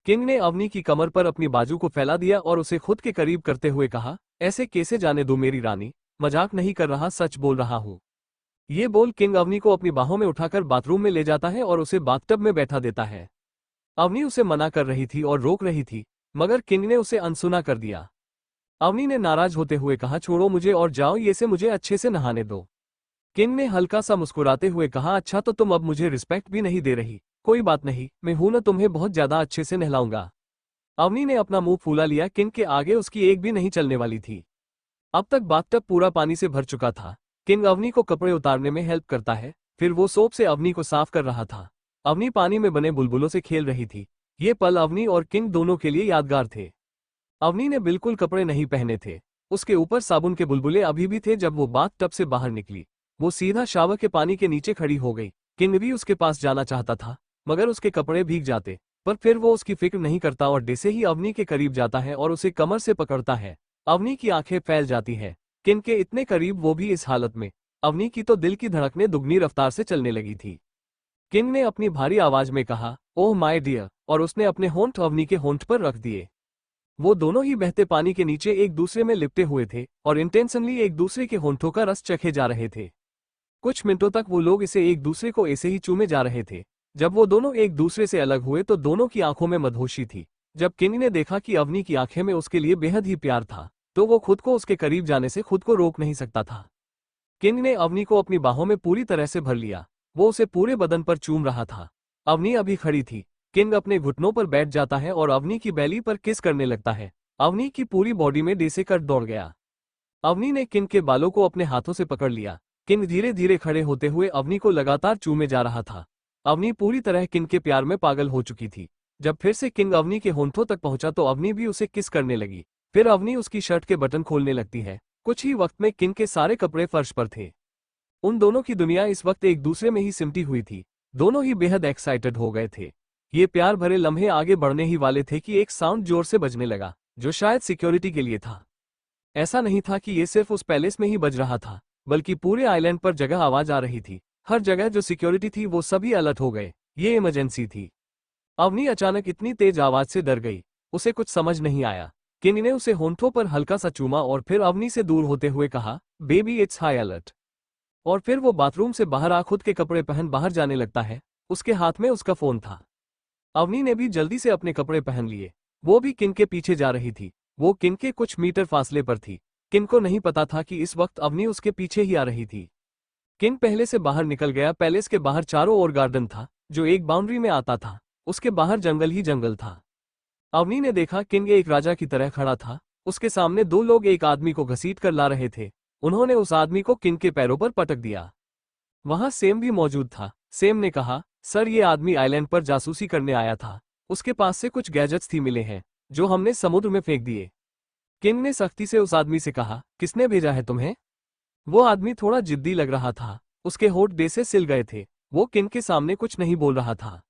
किंग ने अवनी की कमर पर अपनी बाजू को फैला दिया और उसे खुद के करीब करते हुए कहा, ऐसे कैसे जाने दो मेरी रानी, मजाक नहीं कर रहा, सच बोल रहा हूँ। ये बोल किंग अवनी को अपनी बाहों में उठाकर बाथरूम में ले जाता है और उसे बाथटब में बैठा देता है। अवनी उसे मना कर रही थी और रोक रही थी, मगर किंग ने उसे अनसुना कर दिया। अवनी ने नाराज होते हुए कहा, छोड़ो मुझे और जाओ, ये से मुझे अच्छे से नहाने दो। किंग ने हल्का सा मुस्कुराते हुए कहा, अच्छा तो तुम अब मुझे रिस्पेक्ट भी नहीं दे रही, कोई बात नहीं, मैं हूं ना, तुम्हें बहुत ज्यादा अच्छे से नहलाऊंगा। अवनी ने अपना मुंह फूला लिया, किंग के आगे उसकी एक भी नहीं चलने वाली थी। अब तक बाथटब पूरा पानी से भर चुका था। किंग अवनी को कपड़े उतारने में हेल्प करता है, फिर वो सोप से अवनी को साफ कर रहा था। अवनी पानी में बने बुलबुलों से खेल रही थी। ये पल अवनी और किंग दोनों के लिए यादगार थे। अवनी ने बिल्कुल कपड़े नहीं पहने थे। उसके ऊपर साबुन के बुलबुले अभी भी थे। जब वो बाथ टब से बाहर निकली, वो सीधा शावर के पानी के नीचे खड़ी हो गई। किंग भी उसके पास जाना चाहता था, मगर उसके कपड़े भीग जाते। पर फिर वो उसकी फिक्र नहीं करता और जैसे ही अवनी के करीब जाता है और उसे कमर से पकड़ता है, अवनी की आंखें फैल जाती है। किंग के इतने करीब, वो भी इस हालत में। अवनी की तो दिल की धड़कनें दुगनी रफ्तार से चलने लगी थी। किंग ने अपनी भारी आवाज में कहा, ओह माय डियर, और उसने अपने होंठ अवनी के होंठ पर रख दिए। वो दोनों ही बहते पानी के नीचे एक दूसरे में लिपटे हुए थे और इंटेंशनली एक दूसरे के होंठों का रस चखे जा रहे थे। कुछ मिनटों तक वो लोग इसे एक दूसरे को ऐसे ही चूमे जा रहे थे। जब वो दोनों एक दूसरे से अलग हुए तो दोनों की आंखों में मदहोशी थी। जब किंग ने देखा कि अवनी की आंखें में उसके लिए बेहद ही प्यार था, तो वो खुद को उसके करीब जाने से खुद को रोक नहीं सकता था। किंग ने अवनी को अपनी बाहों में पूरी तरह से भर लिया। वो उसे पूरे बदन पर चूम रहा था। अवनी अभी खड़ी थी। किंग अपने घुटनों पर बैठ जाता है और अवनी की बैली पर किस करने लगता है। अवनी की पूरी बॉडी में डेसे कट दौड़ गया। अवनी ने किंग के बालों को अपने हाथों से पकड़ लिया। किंग धीरे धीरे खड़े होते हुए अवनी को लगातार चूमे जा रहा था। अवनी पूरी तरह किंग के प्यार में पागल हो चुकी थी। जब फिर से किंग अवनी के होंठों तक पहुंचा तो अवनी भी उसे किस करने लगी। फिर अवनी उसकी शर्ट के बटन खोलने लगती है। कुछ ही वक्त में किंग के सारे कपड़े फर्श पर थे। उन दोनों की दुनिया इस वक्त एक दूसरे में ही सिमटी हुई थी। दोनों ही बेहद एक्साइटेड हो गए थे। ये प्यार भरे लम्हे आगे बढ़ने ही वाले थे कि एक साउंड जोर से बजने लगा, जो शायद सिक्योरिटी के लिए था। ऐसा नहीं था कि ये सिर्फ उस पैलेस में ही बज रहा था, बल्कि पूरे आइलैंड पर जगह आवाज आ रही थी। हर जगह जो सिक्योरिटी थी वो सभी अलर्ट हो गए। ये इमरजेंसी थी। अवनी अचानक इतनी तेज आवाज से डर गई। उसे कुछ समझ नहीं आया। किंग ने उसे होंठों पर हल्का सा चूमा और फिर अवनी से दूर होते हुए कहा, बेबी इट्स हाई अलर्ट। और फिर वो बाथरूम से बाहर आ खुद के कपड़े पहन बाहर जाने लगता है। उसके हाथ में उसका फोन था। अवनी ने भी जल्दी से अपने कपड़े पहन लिए। वो भी किंग के पीछे जा रही थी। वो किंग के कुछ मीटर फासले पर थी। किंग को नहीं पता था कि इस वक्त अवनी उसके पीछे ही आ रही थी। किंग पहले से बाहर निकल गया। पैलेस के बाहर चारों ओर गार्डन था, जो एक बाउंड्री में आता था। उसके बाहर जंगल ही जंगल था। अवनी ने देखा किंग एक राजा की तरह खड़ा था। उसके सामने दो लोग एक आदमी को घसीट कर ला रहे थे। उन्होंने उस आदमी को किंग के पैरों पर पटक दिया। वहां सेम भी मौजूद था। सेम ने कहा, सर ये आदमी आइलैंड पर जासूसी करने आया था। उसके पास से कुछ गैजेट्स थी मिले हैं, जो हमने समुद्र में फेंक दिए। किंग ने सख्ती से उस आदमी से कहा, किसने भेजा है तुम्हें? वो आदमी थोड़ा जिद्दी लग रहा था। उसके होठ दे से सिल गए थे। वो किंग के सामने कुछ नहीं बोल रहा था।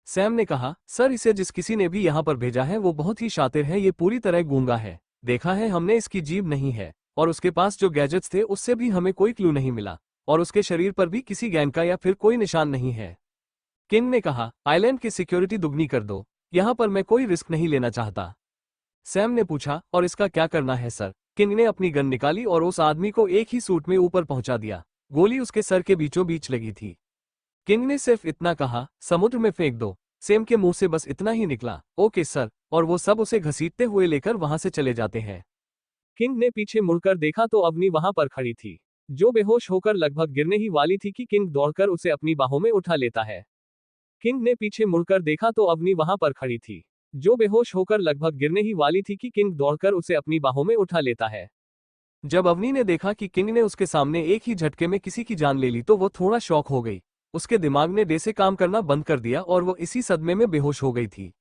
सैम ने कहा, सर इसे जिस किसी ने भी यहाँ पर भेजा है वो बहुत ही शातिर है। ये पूरी तरह गूंगा है। देखा है हमने, इसकी जीभ नहीं है। और उसके पास जो गैजेट्स थे उससे भी हमें कोई क्लू नहीं मिला। और उसके शरीर पर भी किसी गैंग का या फिर कोई निशान नहीं है। किंग ने कहा, आइलैंड की सिक्योरिटी दुगनी कर दो। यहाँ पर मैं कोई रिस्क नहीं लेना चाहता। सैम ने पूछा, और इसका क्या करना है सर? किंग ने अपनी गन निकाली और उस आदमी को एक ही सूट में ऊपर पहुंचा दिया। गोली उसके सर के बीचों बीच लगी थी। किंग ने सिर्फ इतना कहा, समुद्र में फेंक दो। सैम के मुंह से बस इतना ही निकला, ओके सर, और वो सब उसे घसीटते हुए लेकर वहां से चले जाते हैं। किंग ने पीछे मुड़कर देखा तो अवनी वहां पर खड़ी थी, जो बेहोश होकर लगभग गिरने ही वाली थी कि किंग दौड़कर उसे अपनी बाहों में उठा लेता है। किंग ने पीछे मुड़कर देखा तो अवनी वहां पर खड़ी थी, जो बेहोश होकर लगभग गिरने ही वाली थी कि किंग दौड़कर उसे अपनी बाहों में उठा लेता है। जब अवनी ने देखा कि किंग ने उसके सामने एक ही झटके में किसी की जान ले ली तो वो थोड़ा शॉक हो गई। उसके दिमाग ने डे से काम करना बंद कर दिया और वो इसी सदमे में बेहोश हो गई थी।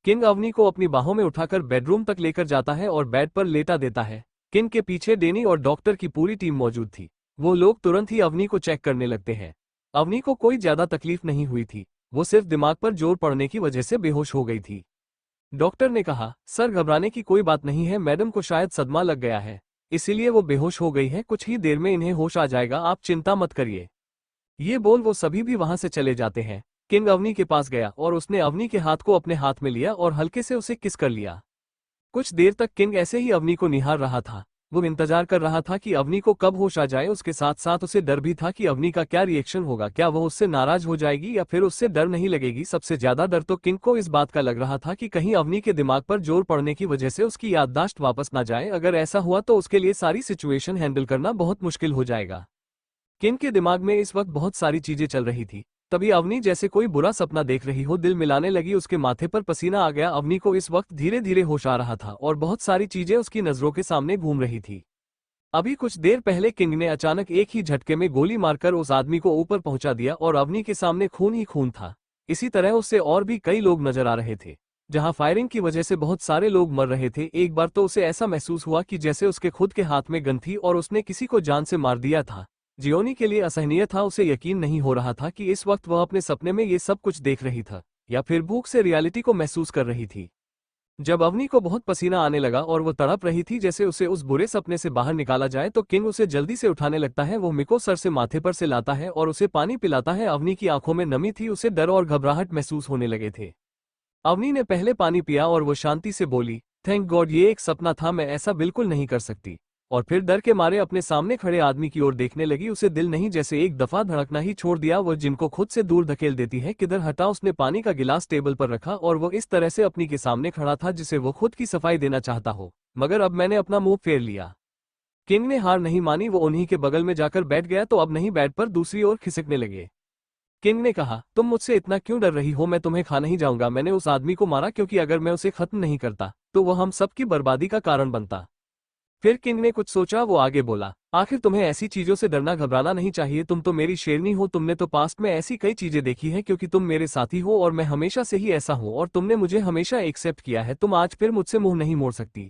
किंग अवनी को अपनी बाहों में उठाकर बेडरूम तक लेकर जाता है और बेड पर लेटा देता है। किंग के पीछे डेनी और डॉक्टर की पूरी टीम मौजूद थी। वो लोग तुरंत ही अवनी को चेक करने लगते हैं। अवनी को कोई ज्यादा तकलीफ नहीं हुई थी। वो सिर्फ दिमाग पर जोर पड़ने की वजह से बेहोश हो गई थी। डॉक्टर ने कहा, सर घबराने की कोई बात नहीं है, मैडम को शायद सदमा लग गया है, इसीलिए वो बेहोश हो गई है। कुछ ही देर में इन्हें होश आ जाएगा, आप चिंता मत करिए। ये बोल वो सभी भी वहां से चले जाते हैं। किंग अवनी के पास गया और उसने अवनी के हाथ को अपने हाथ में लिया और हल्के से उसे किस कर लिया। कुछ देर तक किंग ऐसे ही अवनी को निहार रहा था। वो इंतजार कर रहा था कि अवनी को कब होश आ जाए। उसके साथ साथ उसे डर भी था कि अवनी का क्या रिएक्शन होगा। क्या वो उससे नाराज हो जाएगी या फिर उससे डर नहीं लगेगी। सबसे ज्यादा डर तो किंग को इस बात का लग रहा था कि कहीं अवनी के दिमाग पर जोर पड़ने की वजह से उसकी याददाश्त वापस ना जाए। अगर ऐसा हुआ तो उसके लिए सारी सिचुएशन हैंडल करना बहुत मुश्किल हो जाएगा। किंग के दिमाग में इस वक्त बहुत सारी चीजें चल रही थी। तभी अवनी जैसे कोई बुरा सपना देख रही हो दिल मिलाने लगी। उसके माथे पर पसीना आ गया। अवनी को इस वक्त धीरे धीरे होश आ रहा था और बहुत सारी चीजें उसकी नजरों के सामने घूम रही थी। अभी कुछ देर पहले किंग ने अचानक एक ही झटके में गोली मारकर उस आदमी को ऊपर पहुंचा दिया और अवनी के सामने खून ही खून था। इसी तरह उससे और भी कई लोग नजर आ रहे थे। जहां फायरिंग की वजह से बहुत सारे लोग मर रहे थे। एक बार तो उसे ऐसा महसूस हुआ कि जैसे उसके खुद के हाथ में गन थी और उसने किसी को जान से मार दिया था। जियोनी के लिए असहनीय था, उसे यकीन नहीं हो रहा था कि इस वक्त वह अपने सपने में ये सब कुछ देख रही था या फिर भूख से रियलिटी को महसूस कर रही थी। जब अवनी को बहुत पसीना आने लगा और वो तड़प रही थी जैसे उसे उस बुरे सपने से बाहर निकाला जाए, तो किंग उसे जल्दी से उठाने लगता है। वो मिको सर से माथे पर से लाता है और उसे पानी पिलाता है। अवनी की आंखों में नमी थी, उसे डर और घबराहट महसूस होने लगे थे। अवनी ने पहले पानी पिया और वो शांति से बोली, थैंक गॉड, ये एक सपना था, मैं ऐसा बिल्कुल नहीं कर सकती। और फिर डर के मारे अपने सामने खड़े आदमी की ओर देखने लगी। उसे दिल नहीं जैसे एक दफा धड़कना ही छोड़ दिया। वो जिनको खुद से दूर धकेल देती है, किधर हटा। उसने पानी का गिलास टेबल पर रखा और वो इस तरह से अपनी के सामने खड़ा था जिसे वो खुद की सफाई देना चाहता हो, मगर अब मैंने अपना मुंह फेर लिया। किंग ने हार नहीं मानी, वो उन्हीं के बगल में जाकर बैठ गया तो अब नहीं बेड पर दूसरी ओर खिसकने लगे। किंग ने कहा, तुम मुझसे इतना क्यों डर रही हो? मैं तुम्हें खा नहीं जाऊंगा। मैंने उस आदमी को मारा क्योंकि अगर मैं उसे खत्म नहीं करता तो वह हम सबकी बर्बादी का कारण बनता। फिर किंग ने कुछ सोचा, वो आगे बोला, आखिर तुम्हें ऐसी चीजों से डरना घबराना नहीं चाहिए। तुम तो मेरी शेरनी हो। तुमने तो पास्ट में ऐसी कई चीजें देखी हैं क्योंकि तुम मेरे साथी हो और मैं हमेशा से ही ऐसा हूं और तुमने मुझे हमेशा एक्सेप्ट किया है। तुम आज फिर मुझसे मुंह नहीं मोड़ सकती।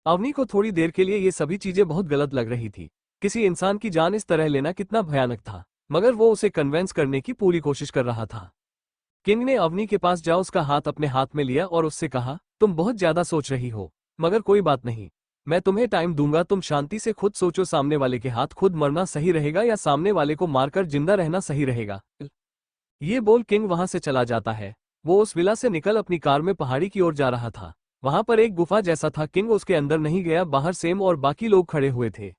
अवनी को थोड़ी देर के लिए ये सभी चीजें बहुत गलत लग रही थी। किसी इंसान की जान इस तरह लेना कितना भयानक था, मगर वो उसे कन्वेंस करने की पूरी कोशिश कर रहा था। किंग ने अवनी के पास जा उसका हाथ अपने हाथ में लिया और उससे कहा, तुम बहुत ज्यादा सोच रही हो, मगर कोई बात नहीं, मैं तुम्हें टाइम दूंगा। तुम शांति से खुद सोचो, सामने वाले के हाथ खुद मरना सही रहेगा या सामने वाले को मारकर जिंदा रहना सही रहेगा। ये बोल किंग वहां से चला जाता है। वो उस विला से निकल अपनी कार में पहाड़ी की ओर जा रहा था। वहां पर एक गुफा जैसा था। किंग उसके अंदर नहीं गया। बाहर सेम और बाकी लोग खड़े हुए थे।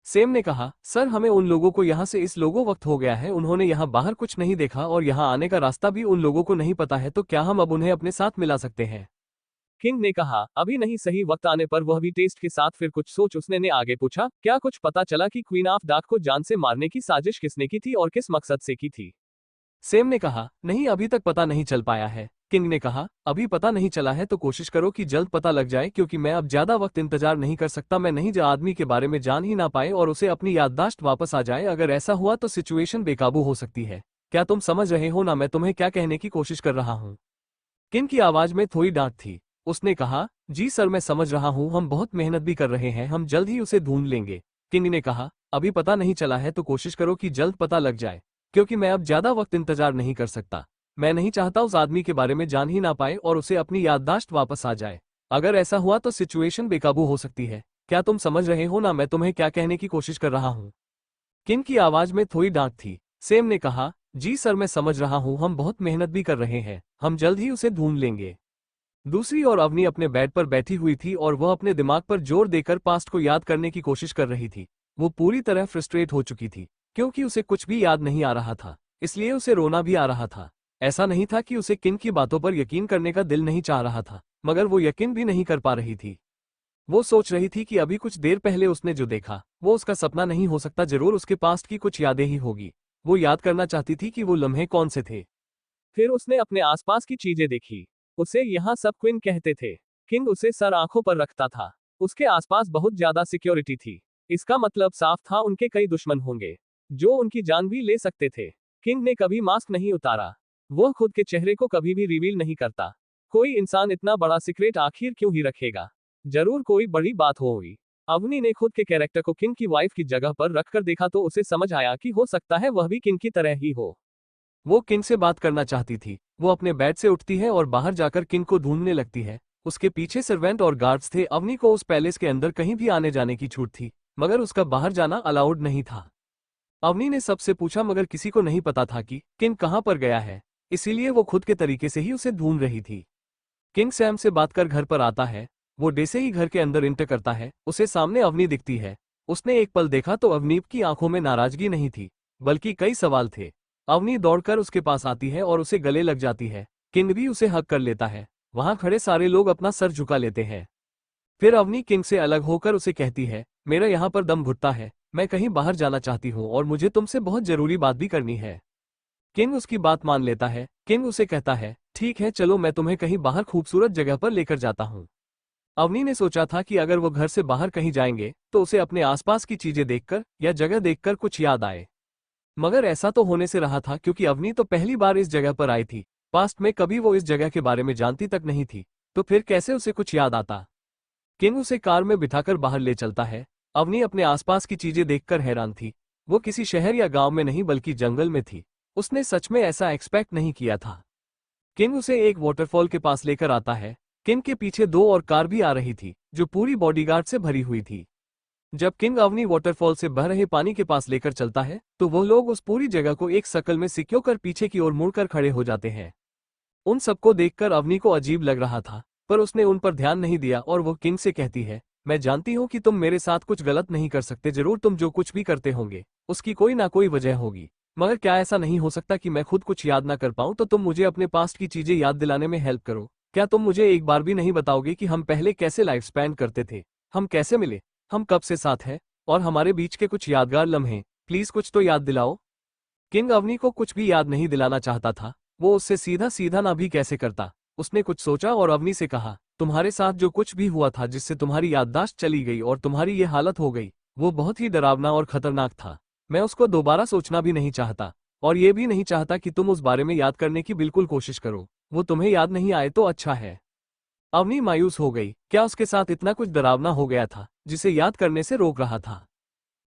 सेम ने कहा, सर हमें उन लोगों को यहाँ से इस लोगों वक्त हो गया है। उन्होंने यहाँ बाहर कुछ नहीं देखा और यहाँ आने का रास्ता भी उन लोगों को नहीं पता है, तो क्या हम अब उन्हें अपने साथ मिला सकते हैं? किंग ने कहा, अभी नहीं, सही वक्त आने पर। वह भी टेस्ट के साथ। फिर कुछ सोच उसने ने आगे पूछा, क्या कुछ पता चला कि क्वीन ऑफ डार्क को जान से मारने की साजिश किसने की थी और किस मकसद से की थी? सेम ने कहा, नहीं, अभी तक पता नहीं चल पाया है। किंग ने कहा, अभी पता नहीं चला है तो कोशिश करो कि जल्द पता लग जाए, क्योंकि मैं अब ज्यादा वक्त इंतजार नहीं कर सकता। मैं नहीं, जो आदमी के बारे में जान ही ना पाए और उसे अपनी याददाश्त वापस आ जाए। अगर ऐसा हुआ तो सिचुएशन बेकाबू हो सकती है। क्या तुम समझ रहे हो ना मैं तुम्हें क्या कहने की कोशिश कर रहा हूँ? किंग की आवाज में थोड़ी डांट थी। उसने कहा, जी सर, मैं समझ रहा हूँ, हम बहुत मेहनत भी कर रहे हैं, हम जल्द ही उसे ढूंढ लेंगे। किंग ने कहा, अभी पता नहीं चला है तो कोशिश करो कि जल्द पता लग जाए, क्योंकि मैं अब ज्यादा वक्त इंतजार नहीं कर सकता। मैं नहीं चाहता उस आदमी के बारे में जान ही ना पाए और उसे अपनी याददाश्त वापस आ जाए। अगर ऐसा हुआ तो सिचुएशन बेकाबू हो सकती है। क्या तुम समझ रहे हो ना मैं तुम्हें क्या कहने की कोशिश कर रहा हूँ? किंग की आवाज में थोड़ी डांट थी। सेम ने कहा, जी सर, मैं समझ रहा हूँ, हम बहुत मेहनत भी कर रहे हैं, हम जल्द ही उसे ढूंढ लेंगे। दूसरी ओर अवनी अपने बेड पर बैठी हुई थी और वह अपने दिमाग पर जोर देकर पास्ट को याद करने की कोशिश कर रही थी। वो पूरी तरह फ्रस्ट्रेट हो चुकी थी क्योंकि उसे कुछ भी याद नहीं आ रहा था, इसलिए उसे रोना भी आ रहा था। ऐसा नहीं था कि उसे किंग की बातों पर यकीन करने का दिल नहीं चाह रहा था, मगर वो यकीन भी नहीं कर पा रही थी। वो सोच रही थी कि अभी कुछ देर पहले उसने जो देखा वो उसका सपना नहीं हो सकता, जरूर उसके पास्ट की कुछ यादें ही होगी। वो याद करना चाहती थी कि वो लम्हे कौन से थे। फिर उसने अपने आसपास की चीजें देखी। उसे यहाँ सब क्वीन कहते थे। किंग उसे सर आंखों पर रखता था। उसके आसपास बहुत ज्यादा सिक्योरिटी थी। इसका मतलब साफ था, उनके कई दुश्मन होंगे जो उनकी जान भी ले सकते थे। किंग ने कभी मास्क नहीं उतारा। वह खुद के चेहरे को कभी भी रिवील नहीं करता। कोई इंसान इतना बड़ा सीक्रेट आखिर क्यों ही रखेगा? जरूर कोई बड़ी बात होगी। अवनी ने खुद के कैरेक्टर को किंग की वाइफ की जगह पर रखकर देखा तो उसे समझ आया कि हो सकता है वह भी किंग की तरह ही हो। वो किंग से बात करना चाहती थी। वो अपने बेड से उठती है और बाहर जाकर किंग को ढूंढने लगती है। उसके पीछे सर्वेंट और गार्ड्स थे। अवनी को उस पैलेस के अंदर कहीं भी आने जाने की छूट थी, मगर उसका बाहर जाना अलाउड नहीं था। अवनी ने सबसे पूछा, मगर किसी को नहीं पता था कि किंग कहाँ पर गया है, इसीलिए वो खुद के तरीके से ही उसे ढूंढ रही थी। किंग सैम से बात कर घर पर आता है। वो जैसे ही घर के अंदर इंटर करता है, उसे सामने अवनी दिखती है। उसने एक पल देखा तो अवनीप की आंखों में नाराजगी नहीं थी, बल्कि कई सवाल थे। अवनी दौड़कर उसके पास आती है और उसे गले लग जाती है। किंग भी उसे हक कर लेता है। वहां खड़े सारे लोग अपना सर झुका लेते हैं। फिर अवनी किंग से अलग होकर उसे कहती है, मेरा यहाँ पर दम घुटता है, मैं कहीं बाहर जाना चाहती हूँ और मुझे तुमसे बहुत जरूरी बात भी करनी है। किंग उसकी बात मान लेता है। किंग उसे कहता है, ठीक है, चलो मैं तुम्हें कहीं बाहर खूबसूरत जगह पर लेकर जाता हूँ। अवनी ने सोचा था कि अगर वो घर से बाहर कहीं जाएंगे तो उसे अपने आसपास की चीजें देखकर या जगह देखकर कुछ याद आए, मगर ऐसा तो होने से रहा था क्योंकि अवनी तो पहली बार इस जगह पर आई थी। पास्ट में कभी वो इस जगह के बारे में जानती तक नहीं थी, तो फिर कैसे उसे कुछ याद आता। किंग उसे कार में बिठाकर बाहर ले चलता है। अवनी अपने आसपास की चीजें देखकर हैरान थी। वो किसी शहर या गांव में नहीं बल्कि जंगल में थी। उसने सच में ऐसा एक्सपेक्ट नहीं किया था। किंग उसे एक वाटरफॉल के पास लेकर आता है। किंग के पीछे दो और कार भी आ रही थी, जो पूरी बॉडीगार्ड से भरी हुई थी। जब किंग अवनी वाटरफॉल से बह रहे पानी के पास लेकर चलता है, तो वो लोग उस पूरी जगह को एक सर्कल में सिक्योकर पीछे की ओर मुड़कर खड़े हो जाते हैं। उन सबको देखकर अवनी को अजीब लग रहा था, पर उसने उन पर ध्यान नहीं दिया और वो किंग से कहती है, मैं जानती हूँ कि तुम मेरे साथ कुछ गलत नहीं कर सकते। जरूर तुम जो कुछ भी करते होंगे उसकी कोई ना कोई वजह होगी, मगर क्या ऐसा नहीं हो सकता कि मैं खुद कुछ याद ना कर पाऊँ? तो तुम मुझे अपने पास्ट की चीजें याद दिलाने में हेल्प करो। क्या तुम मुझे एक बार भी नहीं बताओगे कि हम पहले कैसे लाइफ स्पेंड करते थे, हम कैसे मिले, हम कब से साथ हैं, और हमारे बीच के कुछ यादगार लम्हे? प्लीज कुछ तो याद दिलाओ। किंग अवनी को कुछ भी याद नहीं दिलाना चाहता था। वो उससे सीधा सीधा ना भी कैसे करता। उसने कुछ सोचा और अवनी से कहा, तुम्हारे साथ जो कुछ भी हुआ था, जिससे तुम्हारी याददाश्त चली गई और तुम्हारी ये हालत हो गई, वो बहुत ही डरावना और खतरनाक था। मैं उसको दोबारा सोचना भी नहीं चाहता, और ये भी नहीं चाहता कि तुम उस बारे में याद करने की बिल्कुल कोशिश करो। वो तुम्हें याद नहीं आए तो अच्छा है। अवनी मायूस हो गई। क्या उसके साथ इतना कुछ डरावना हो गया था जिसे याद करने से रोक रहा था?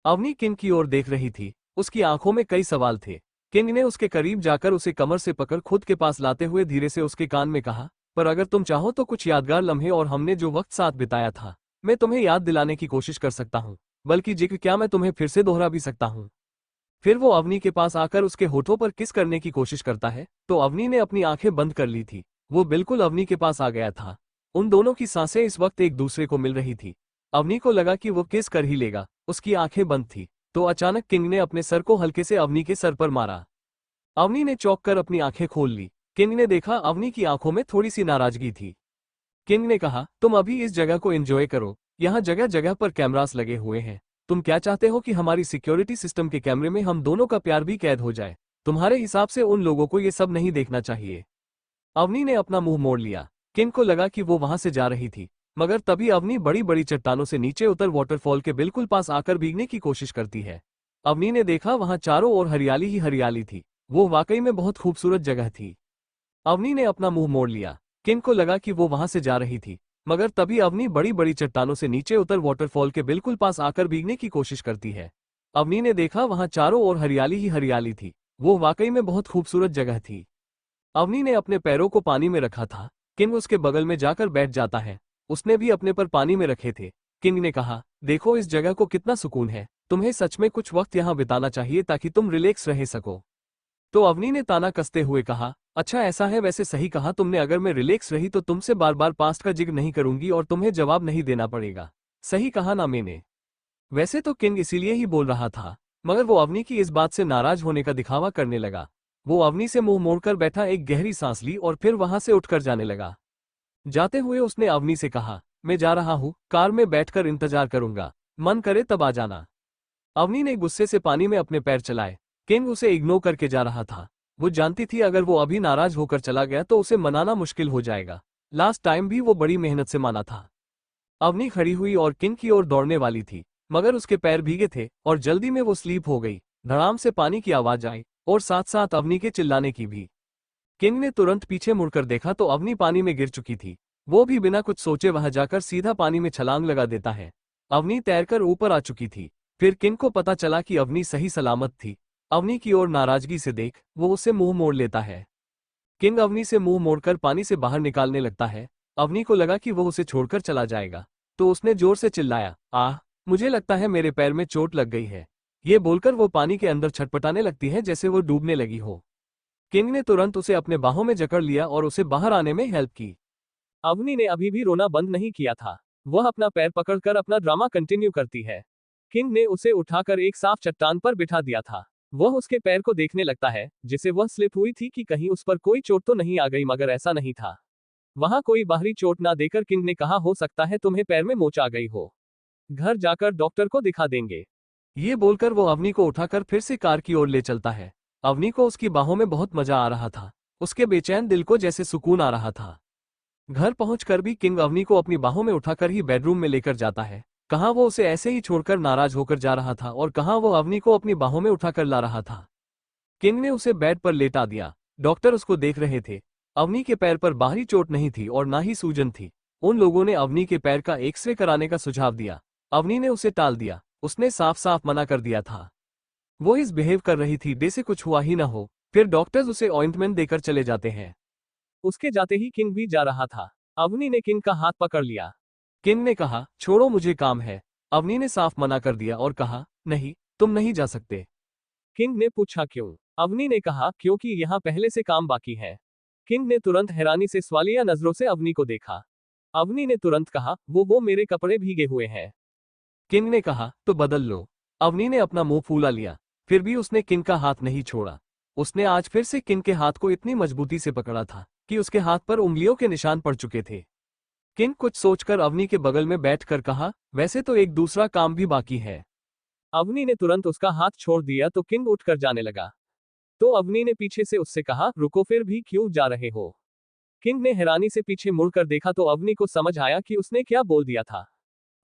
अवनी किंग की ओर देख रही थी। उसकी आंखों में कई सवाल थे। किंग ने उसके करीब जाकर उसे कमर से पकड़ खुद के पास लाते हुए धीरे से उसके कान में कहा, पर अगर तुम चाहो तो कुछ यादगार लम्हे और हमने जो वक्त साथ बिताया था, मैं तुम्हें याद दिलाने की कोशिश कर सकता हूँ। बल्कि जिक्र क्या, मैं तुम्हें फिर से दोहरा भी सकता हूँ। फिर वो अवनी के पास आकर उसके होठों पर किस करने की कोशिश करता है, तो अवनी ने अपनी आंखें बंद कर ली थी। वो बिल्कुल अवनी के पास आ गया था। उन दोनों की सांसें इस वक्त एक दूसरे को मिल रही थी। अवनी को लगा कि वो किस कर ही लेगा। उसकी आंखें बंद थी, तो अचानक किंग ने अपने सर को हल्के से अवनी के सर पर मारा। अवनी ने चौंक कर अपनी आंखें खोल ली। किंग ने देखा अवनी की आंखों में थोड़ी सी नाराजगी थी। किंग ने कहा, तुम अभी इस जगह को एंजॉय करो। यहाँ जगह जगह पर कैमरास लगे हुए हैं। तुम क्या चाहते हो कि हमारी सिक्योरिटी सिस्टम के कैमरे में हम दोनों का प्यार भी कैद हो जाए? तुम्हारे हिसाब से उन लोगों को ये सब नहीं देखना चाहिए। अवनी ने अपना मुंह मोड़ लिया। किंग को लगा कि वो वहां से जा रही थी, मगर तभी अवनी बड़ी बड़ी चट्टानों से नीचे उतर वाटरफॉल के बिल्कुल पास आकर भीगने की कोशिश करती है। अवनी ने देखा वहां चारों ओर हरियाली ही हरियाली थी। वो वाकई में बहुत खूबसूरत जगह थी। अवनी ने अपना मुंह मोड़ लिया। किंग को लगा कि वो वहां से जा रही थी, मगर तभी अवनी बड़ी बड़ी चट्टानों से नीचे उतर वाटरफॉल के बिल्कुल पास आकर भीगने की कोशिश करती है। अवनी ने देखा वहां चारों ओर हरियाली ही हरियाली थी। वो वाकई में बहुत खूबसूरत जगह थी। अवनी ने अपने पैरों को पानी में रखा था। किंग उसके बगल में जाकर बैठ जाता है। उसने भी अपने पर पानी में रखे थे। किंग ने कहा, देखो इस जगह को कितना सुकून है। तुम्हें सच में कुछ वक्त यहाँ बिताना चाहिए ताकि तुम रिलैक्स रह सको। तो अवनी ने ताना कसते हुए कहा, अच्छा ऐसा है, वैसे सही कहा तुमने। अगर मैं रिलैक्स रही तो तुमसे बार बार पास्ट का जिक्र नहीं करूंगी और तुम्हें जवाब नहीं देना पड़ेगा। सही कहा ना मैंने? वैसे तो किंग इसीलिए ही बोल रहा था, मगर वो अवनी की इस बात से नाराज होने का दिखावा करने लगा। वो अवनी से मुंह मोड़कर बैठा, एक गहरी सांस ली और फिर वहां से उठकर जाने लगा। जाते हुए उसने अवनी से कहा, मैं जा रहा हूँ, कार में बैठकर इंतजार करूंगा, मन करे तब आ जाना। अवनी ने गुस्से से पानी में अपने पैर चलाए। किंग उसे इग्नोर करके जा रहा था। वो जानती थी अगर वो अभी नाराज होकर चला गया तो उसे मनाना मुश्किल हो जाएगा। लास्ट टाइम भी वो बड़ी मेहनत से माना था। अवनी खड़ी हुई और किंग की ओर दौड़ने वाली थी, मगर उसके पैर भीगे थे और जल्दी में वो स्लीप हो गई। धड़ाम से पानी की आवाज आई और साथ साथ अवनी के चिल्लाने की भी। किंग ने तुरंत पीछे मुड़कर देखा तो अवनी पानी में गिर चुकी थी। वो भी बिना कुछ सोचे वहां जाकर सीधा पानी में छलांग लगा देता है। अवनी तैरकर ऊपर आ चुकी थी। फिर किंग को पता चला कि अवनी सही सलामत थी। अवनी की ओर नाराजगी से देख वो उससे मुंह मोड़ लेता है। किंग अवनी से मुंह मोड़कर पानी से बाहर निकालने लगता है। अवनी को लगा कि वो उसे छोड़कर चला जाएगा, तो उसने जोर से चिल्लाया, आह, मुझे लगता है मेरे पैर में चोट लग गई है। ये बोलकर वो पानी के अंदर छटपटाने लगती है जैसे वो डूबने लगी हो। किंग ने तुरंत उसे अपने बाहों में जकड़ लिया और उसे बाहर आने में हेल्प की। अवनी ने अभी भी रोना बंद नहीं किया था। वह अपना पैर पकड़कर अपना ड्रामा कंटिन्यू करती है। किंग ने उसे उठाकर एक साफ चट्टान पर बिठा दिया था। वह उसके पैर को देखने लगता है, जिसे वह स्लिप हुई थी कि कहीं उस पर कोई चोट तो नहीं आ गई, मगर ऐसा नहीं था। वहां कोई बाहरी चोट ना देकर किंग ने कहा, हो सकता है तुम्हें पैर में मोच आ गई हो, घर जाकर डॉक्टर को दिखा देंगे। ये बोलकर वो अवनी को उठाकर फिर से कार की ओर ले चलता है। अवनी को उसकी बाहों में बहुत मजा आ रहा था। उसके बेचैन दिल को जैसे सुकून आ रहा था। घर पहुंचकर भी किंग अवनी को अपनी बाहों में उठाकर ही बेडरूम में लेकर जाता है। कहाँ वो उसे ऐसे ही छोड़कर नाराज होकर जा रहा था और कहाँ वो अवनी को अपनी बाहों में उठाकर ला रहा था। किंग ने उसे बेड पर लेटा दिया। डॉक्टर उसको देख रहे थे। अवनी के पैर पर बाहरी चोट नहीं थी और ना ही सूजन थी। उन लोगों ने अवनी के पैर का एक्सरे कराने का सुझाव दिया। अवनी ने उसे टाल दिया। उसने साफ साफ मना कर दिया था। वो इस बिहेव कर रही थी जैसे कुछ हुआ ही ना हो। फिर डॉक्टर्स उसे ऑइंटमेंट देकर चले जाते हैं। उसके जाते ही किंग भी जा रहा था। अवनी ने किंग का हाथ पकड़ लिया। किंग ने कहा, छोड़ो, मुझे काम है। अवनी ने साफ मना कर दिया और कहा, नहीं, तुम नहीं जा सकते। किंग ने पूछा, क्यों? अवनी ने कहा, क्योंकि यहाँ पहले से काम बाकी है। किंग ने तुरंत हैरानी से सवालिया नजरों से अवनी को देखा। अवनी ने तुरंत कहा, वो मेरे कपड़े भीगे हुए हैं। किंग ने कहा, तो बदल लो। अवनी ने अपना मुंह फूला लिया। फिर भी उसने किंग का हाथ नहीं छोड़ा। उसने आज फिर से किंग के हाथ को इतनी मजबूती से पकड़ा था कि उसके हाथ पर उंगलियों के निशान पड़ चुके थे। किंग कुछ सोचकर अवनी के बगल में बैठकर कहा, वैसे तो एक दूसरा काम भी बाकी है। अवनी ने तुरंत उसका हाथ छोड़ दिया तो किंग उठकर जाने लगा। तो अवनी ने पीछे से उससे कहा, रुको, फिर भी क्यों जा रहे हो? किंग ने हैरानी से पीछे मुड़कर देखा तो अवनी को समझ आया कि उसने क्या बोल दिया था।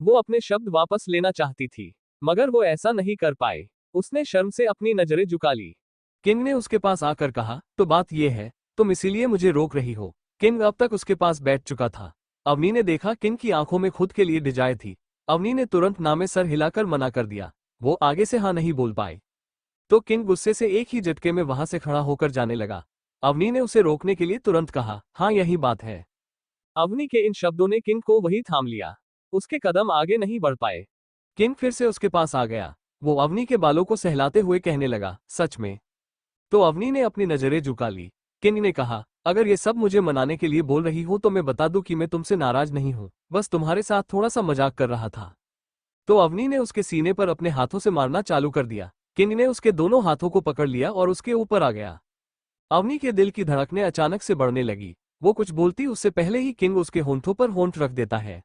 वो अपने शब्द वापस लेना चाहती थी, मगर वो ऐसा नहीं कर पाए। उसने शर्म से अपनी नजरें झुका ली। किंग ने उसके पास आकर कहा, तो बात यह है, तुम इसीलिए मुझे रोक रही हो? किंग अब तक उसके पास बैठ चुका था। अवनी ने देखा किंग की आंखों में खुद के लिए डिजायर थी। अवनी ने तुरंत ना में सर हिलाकर मना कर दिया। वो आगे से हाँ नहीं बोल पाए। तो किंग गुस्से से एक ही झटके में वहां से खड़ा होकर जाने लगा। अवनी ने उसे रोकने के लिए तुरंत कहा, हाँ यही बात है। अवनी के इन शब्दों ने किंग को वही थाम लिया। उसके कदम आगे नहीं बढ़ पाए। किंग फिर से उसके पास आ गया। वो अवनी के बालों को सहलाते हुए कहने लगा, सच में? तो अवनी ने अपनी नजरें झुका ली। किंग ने कहा, अगर ये सब मुझे मनाने के लिए बोल रही हो तो मैं बता दूं कि मैं तुमसे नाराज नहीं हूं, बस तुम्हारे साथ थोड़ा सा मजाक कर रहा था। तो अवनी ने उसके सीने पर अपने हाथों से मारना चालू कर दिया। किंग ने उसके दोनों हाथों को पकड़ लिया और उसके ऊपर आ गया। अवनी के दिल की धड़कनें अचानक से बढ़ने लगी। वो कुछ बोलती उससे पहले ही किंग उसके होंठों पर होंठ रख देता है।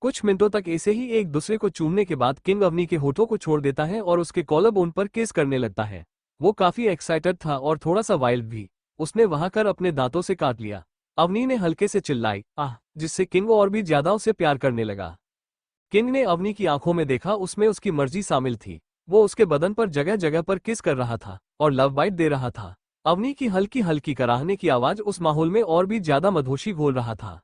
कुछ मिनटों तक ऐसे ही एक दूसरे को चूमने के बाद किंग अवनी के होठों को छोड़ देता है और उसके कॉलर बोन पर किस करने लगता है। वो काफी एक्साइटेड था और थोड़ा सा वाइल्ड भी। उसने वहां कर अपने दांतों से काट लिया। अवनी ने हल्के से चिल्लाई, आह, जिससे किंग और भी ज्यादा उसे प्यार करने लगा। किंग ने अवनी की आंखों में देखा, उसमें उसकी मर्जी शामिल थी। वो उसके बदन पर जगह जगह पर किस कर रहा था और लव बाइट दे रहा था। अवनी की हल्की हल्की कराहने की आवाज उस माहौल में और भी ज्यादा मधोशी घोल रहा था।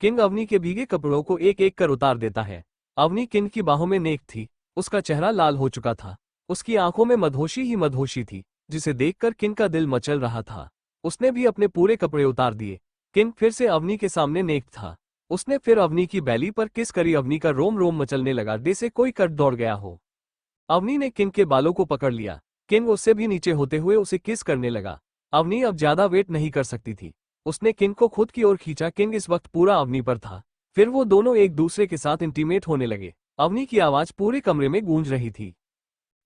किंग अवनी के भीगे कपड़ों को एक एक कर उतार देता है। अवनी किंग की बाहों में नेक थी। उसका चेहरा लाल हो चुका था। उसकी आंखों में मधोशी ही मधोशी थी, जिसे देखकर किंग का दिल मचल रहा था। उसने भी अपने पूरे कपड़े उतार दिए। किंग फिर से अवनी के सामने नेक था। उसने फिर अवनी की बैली पर किस करी। अवनी का रोम रोम मचलने लगा जैसे कोई कट दौड़ गया हो। अवनी ने किंग के बालों को पकड़ लिया। किंग उससे भी नीचे होते हुए उसे किस करने लगा। अवनी अब ज्यादा वेट नहीं कर सकती थी। उसने किंग को खुद की ओर खींचा। किंग इस वक्त पूरा अवनी पर था। फिर वो दोनों एक दूसरे के साथ इंटीमेट होने लगे। अवनी की आवाज पूरे कमरे में गूंज रही थी।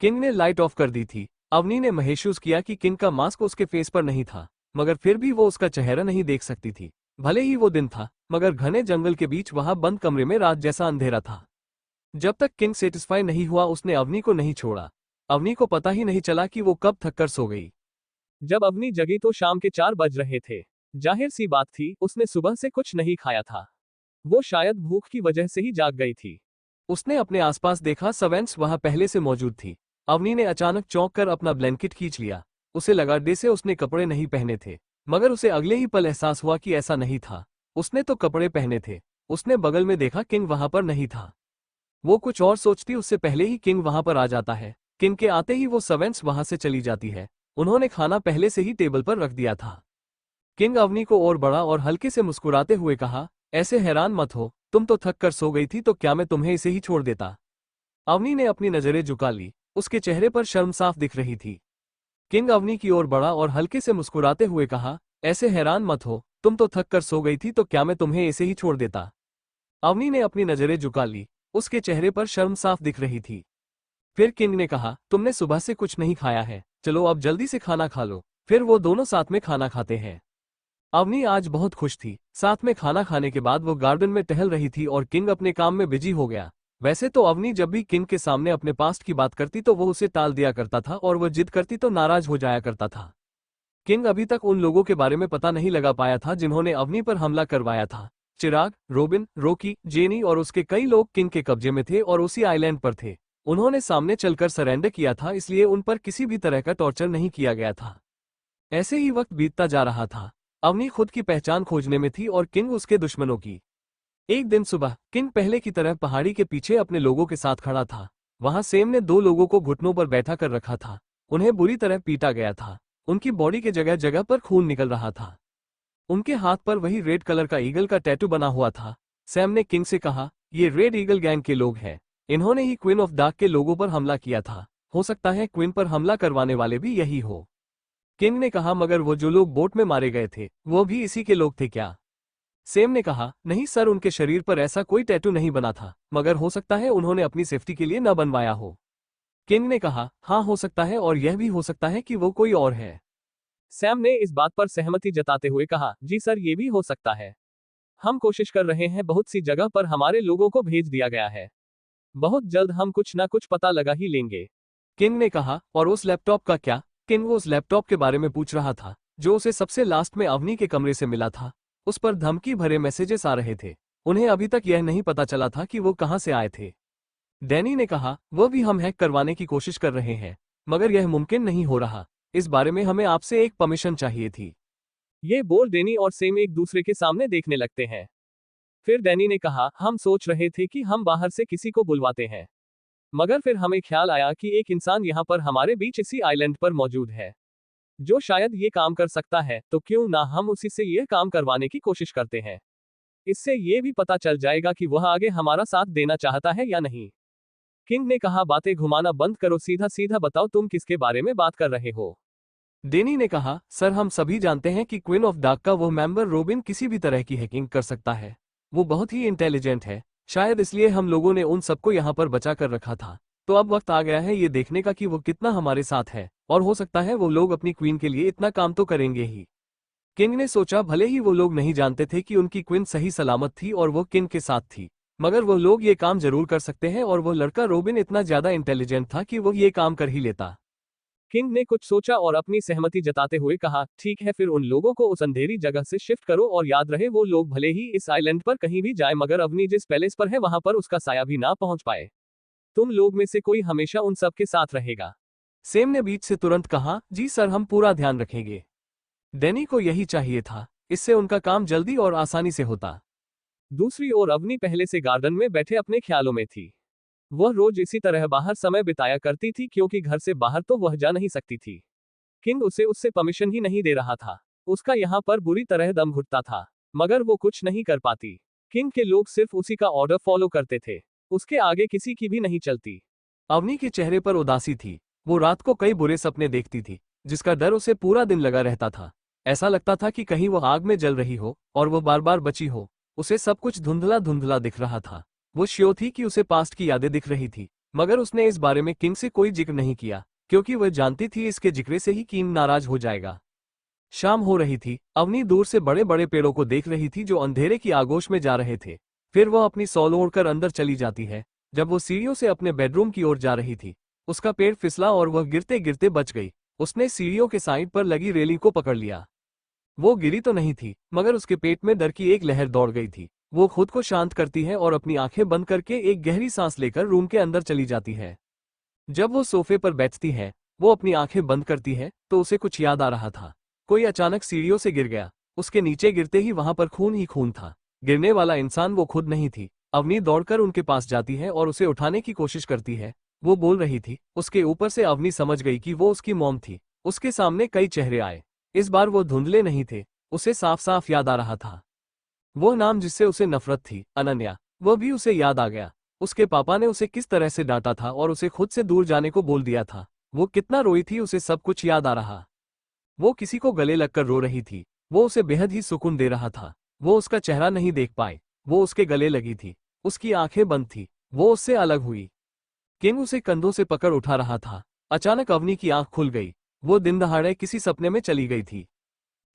किंग ने लाइट ऑफ कर दी थी। अवनी ने महसूस किया कि किंग का मास्क उसके फेस पर नहीं था, मगर फिर भी वो उसका चेहरा नहीं देख सकती थी। भले ही वो दिन था, मगर घने जंगल के बीच वहां बंद कमरे में रात जैसा अंधेरा था। जब तक किंग सेटिस्फाई नहीं हुआ उसने अवनी को नहीं छोड़ा। अवनी को पता ही नहीं चला कि वो कब थककर सो गई। जब अवनी जगी तो शाम के 4 बज रहे थे। जाहिर सी बात थी, उसने सुबह से कुछ नहीं खाया था। वो शायद भूख की वजह से ही जाग गई थी। उसने अपने आसपास देखा, सवेंस वहां पहले से मौजूद थी। अवनी ने अचानक चौंक कर अपना ब्लैंकेट खींच लिया। उसे लगा जैसे उसने कपड़े नहीं पहने थे, मगर उसे अगले ही पल एहसास हुआ कि ऐसा नहीं था। उसने तो कपड़े पहने थे। उसने बगल में देखा, किंग वहां पर नहीं था। वो कुछ और सोचती उससे पहले ही किंग वहां पर आ जाता है। किंग के आते ही वो सवेंस वहां से चली जाती है। उन्होंने खाना पहले से ही टेबल पर रख दिया था। किंग अवनी को और बढ़ा और हल्के से मुस्कुराते हुए कहा, ऐसे हैरान मत हो, तुम तो थक कर सो गई थी तो क्या मैं तुम्हें इसे ही छोड़ देता? अवनी ने अपनी नजरें झुका ली। उसके चेहरे पर शर्म साफ दिख रही थी। किंग अवनी की ओर बढ़ा और हल्के से मुस्कुराते हुए कहा, ऐसे हैरान मत हो, तुम तो थक कर सो गई थी तो क्या मैं तुम्हें ऐसे ही छोड़ देता? अवनी ने अपनी नजरें झुका ली। उसके चेहरे पर शर्म साफ दिख रही थी। फिर किंग ने कहा, तुमने सुबह से कुछ नहीं खाया है, चलो अब जल्दी से खाना खा लो। फिर वो दोनों साथ में खाना खाते हैं। अवनी आज बहुत खुश थी। साथ में खाना खाने के बाद वो गार्डन में टहल रही थी और किंग अपने काम में बिजी हो गया। वैसे तो अवनी जब भी किंग के सामने अपने पास्ट की बात करती तो वो उसे टाल दिया करता था और वो जिद करती तो नाराज हो जाया करता था। किंग अभी तक उन लोगों के बारे में पता नहीं लगा पाया था जिन्होंने अवनी पर हमला करवाया था। चिराग, रोबिन, रॉकी, जेनी और उसके कई लोग किंग के कब्जे में थे और उसी आइलैंड पर थे। उन्होंने सामने चलकर सरेंडर किया था, इसलिए उन पर किसी भी तरह का टॉर्चर नहीं किया गया था। ऐसे ही वक्त बीतता जा रहा था। अवनी खुद की पहचान खोजने में थी और किंग उसके दुश्मनों की। एक दिन सुबह किंग पहले की तरह पहाड़ी के पीछे अपने लोगों के साथ खड़ा था। वहां सेम ने 2 लोगों को घुटनों पर बैठा कर रखा था। उन्हें बुरी तरह पीटा गया था। उनकी बॉडी के जगह जगह पर खून निकल रहा था। उनके हाथ पर वही रेड कलर का ईगल का टैटू बना हुआ था। सैम ने किंग से कहा, ये रेड ईगल गैंग के लोग हैं। इन्होंने ही क्वीन ऑफ डार्क के लोगों पर हमला किया था। हो सकता है क्वीन पर हमला करवाने वाले भी यही हो। किंग ने कहा, मगर वो जो लोग बोट में मारे गए थे वो भी इसी के लोग थे क्या? सेम ने कहा, नहीं सर, उनके शरीर पर ऐसा कोई टैटू नहीं बना था, मगर हो सकता है उन्होंने अपनी सेफ्टी के लिए न बनवाया हो। किंग ने कहा, हाँ हो सकता है, और यह भी हो सकता है कि वो कोई और है। सैम ने इस बात पर सहमति जताते हुए कहा, जी सर, ये भी हो सकता है। हम कोशिश कर रहे हैं, बहुत सी जगह पर हमारे लोगों को भेज दिया गया है। बहुत जल्द हम कुछ ना कुछ पता लगा ही लेंगे। किंग ने कहा, और उस लैपटॉप का क्या? किंग वो उस लैपटॉप के बारे में पूछ रहा था जो उसे सबसे लास्ट में अवनी के कमरे से मिला था। उस पर धमकी भरे मैसेजेस आ रहे थे। उन्हें अभी तक यह नहीं पता चला था कि वो कहां से आए थे। डैनी ने कहा, वो भी हम हैक करवाने की कोशिश कर रहे हैं, मगर यह मुमकिन नहीं हो रहा। इस बारे में हमें आपसे एक परमिशन चाहिए थी। ये बोल डैनी और सेम एक दूसरे के सामने देखने लगते हैं। फिर डैनी ने कहा, हम सोच रहे थे कि हम बाहर से किसी को बुलवाते हैं, मगर फिर हमें ख्याल आया कि एक इंसान यहाँ पर हमारे बीच इसी आइलैंड पर मौजूद है जो शायद ये काम कर सकता है, तो क्यों ना हम उसी से यह काम करवाने की कोशिश करते हैं। इससे ये भी पता चल जाएगा कि वह आगे हमारा साथ देना चाहता है या नहीं। किंग ने कहा, बातें घुमाना बंद करो, सीधा सीधा बताओ तुम किसके बारे में बात कर रहे हो। डेनी ने कहा, सर, हम सभी जानते हैं कि क्वीन ऑफ डार्क का वो मेंबर रोबिन किसी भी तरह की हैकिंग कर सकता है। वो बहुत ही इंटेलिजेंट है। शायद इसलिए हम लोगों ने उन सबको यहाँ पर बचा कर रखा था। तो अब वक्त आ गया है ये देखने का कि वो कितना हमारे साथ है, और हो सकता है वो लोग अपनी क्वीन के लिए इतना काम तो करेंगे ही। किंग ने सोचा, भले ही वो लोग नहीं जानते थे कि उनकी क्वीन सही सलामत थी और वो किंग के साथ थी, मगर वो लोग ये काम जरूर कर सकते हैं, और वो लड़का रोबिन इतना ज्यादा इंटेलिजेंट था कि वो ये काम कर ही लेता। किंग ने कुछ सोचा और अपनी सहमति जताते हुए कहा, ठीक है, फिर उन लोगों को उस अंधेरी जगह से शिफ्ट करो, और याद रहे वो लोग भले ही इस आइलैंड पर कहीं भी जाए, मगर अवनी जिस पैलेस पर है वहां पर उसका साया भी ना पहुंच पाए। तुम लोग में से कोई हमेशा उन सब के साथ रहेगा। सेम ने बीच से तुरंत कहा, जी सर, हम पूरा ध्यान रखेंगे। डैनी को यही चाहिए था। इससे उनका काम जल्दी और आसानी से होता। दूसरी ओर अवनी पहले से गार्डन में बैठे अपने ख्यालों में थी। वह रोज इसी तरह बाहर समय बिताया करती थी, क्योंकि घर से बाहर तो वह जा नहीं सकती थी। किंग उसे उससे परमिशन ही नहीं दे रहा था। उसका यहाँ पर बुरी तरह दम घुटता था, मगर वो कुछ नहीं कर पाती। किंग के लोग सिर्फ उसी का ऑर्डर फॉलो करते थे, उसके आगे किसी की भी नहीं चलती। अवनी के चेहरे पर उदासी थी। वो रात को कई बुरे सपने देखती थी, जिसका डर उसे पूरा दिन लगा रहता था। ऐसा लगता था कि कहीं वो आग में जल रही हो और वो बार बार बची हो। उसे सब कुछ धुंधला धुंधला दिख रहा था। वो श्योर थी कि उसे पास्ट की यादें दिख रही थी, मगर उसने इस बारे में किंग से कोई जिक्र नहीं किया, क्योंकि वह जानती थी इसके जिक्र से ही किंग नाराज हो जाएगा। शाम हो रही थी। अवनी दूर से बड़े बड़े पेड़ों को देख रही थी जो अंधेरे की आगोश में जा रहे थे। फिर वह अपनी सॉल ओढ़कर अंदर चली जाती है। जब वो सीढ़ियों से अपने बेडरूम की ओर जा रही थी, उसका पेड़ फिसला और वह गिरते गिरते बच गई। उसने सीढ़ियों के साइड पर लगी रेलिंग को पकड़ लिया। वो गिरी तो नहीं थी, मगर उसके पेट में डर की एक लहर दौड़ गई थी। वो खुद को शांत करती है और अपनी आंखें बंद करके एक गहरी सांस लेकर रूम के अंदर चली जाती है। जब वो सोफे पर बैठती है, वो अपनी आंखें बंद करती है, तो उसे कुछ याद आ रहा था। कोई अचानक सीढ़ियों से गिर गया। उसके नीचे गिरते ही वहां पर खून ही खून था। गिरने वाला इंसान वो खुद नहीं थी। अवनी दौड़कर उनके पास जाती है और उसे उठाने की कोशिश करती है। वो बोल रही थी। उसके ऊपर से अवनी समझ गई कि वो उसकी मॉम थी। उसके सामने कई चेहरे आए। इस बार वो धुंधले नहीं थे। उसे साफ साफ याद आ रहा था वो नाम जिससे उसे नफरत थी, अनन्या। वह भी उसे याद आ गया। उसके पापा ने उसे किस तरह से डांटा था और उसे खुद से दूर जाने को बोल दिया था। वो कितना रोई थी, उसे सब कुछ याद आ रहा। वो किसी को गले लगकर रो रही थी। वो उसे बेहद ही सुकून दे रहा था। वो उसका चेहरा नहीं देख पाए। वो उसके गले लगी थी। उसकी आंखें बंद थी। वो उससे अलग हुई। किंग उसे कंधों से पकड़ उठा रहा था। अचानक अवनी की आंख खुल गई। वो दिन दहाड़े किसी सपने में चली गई थी।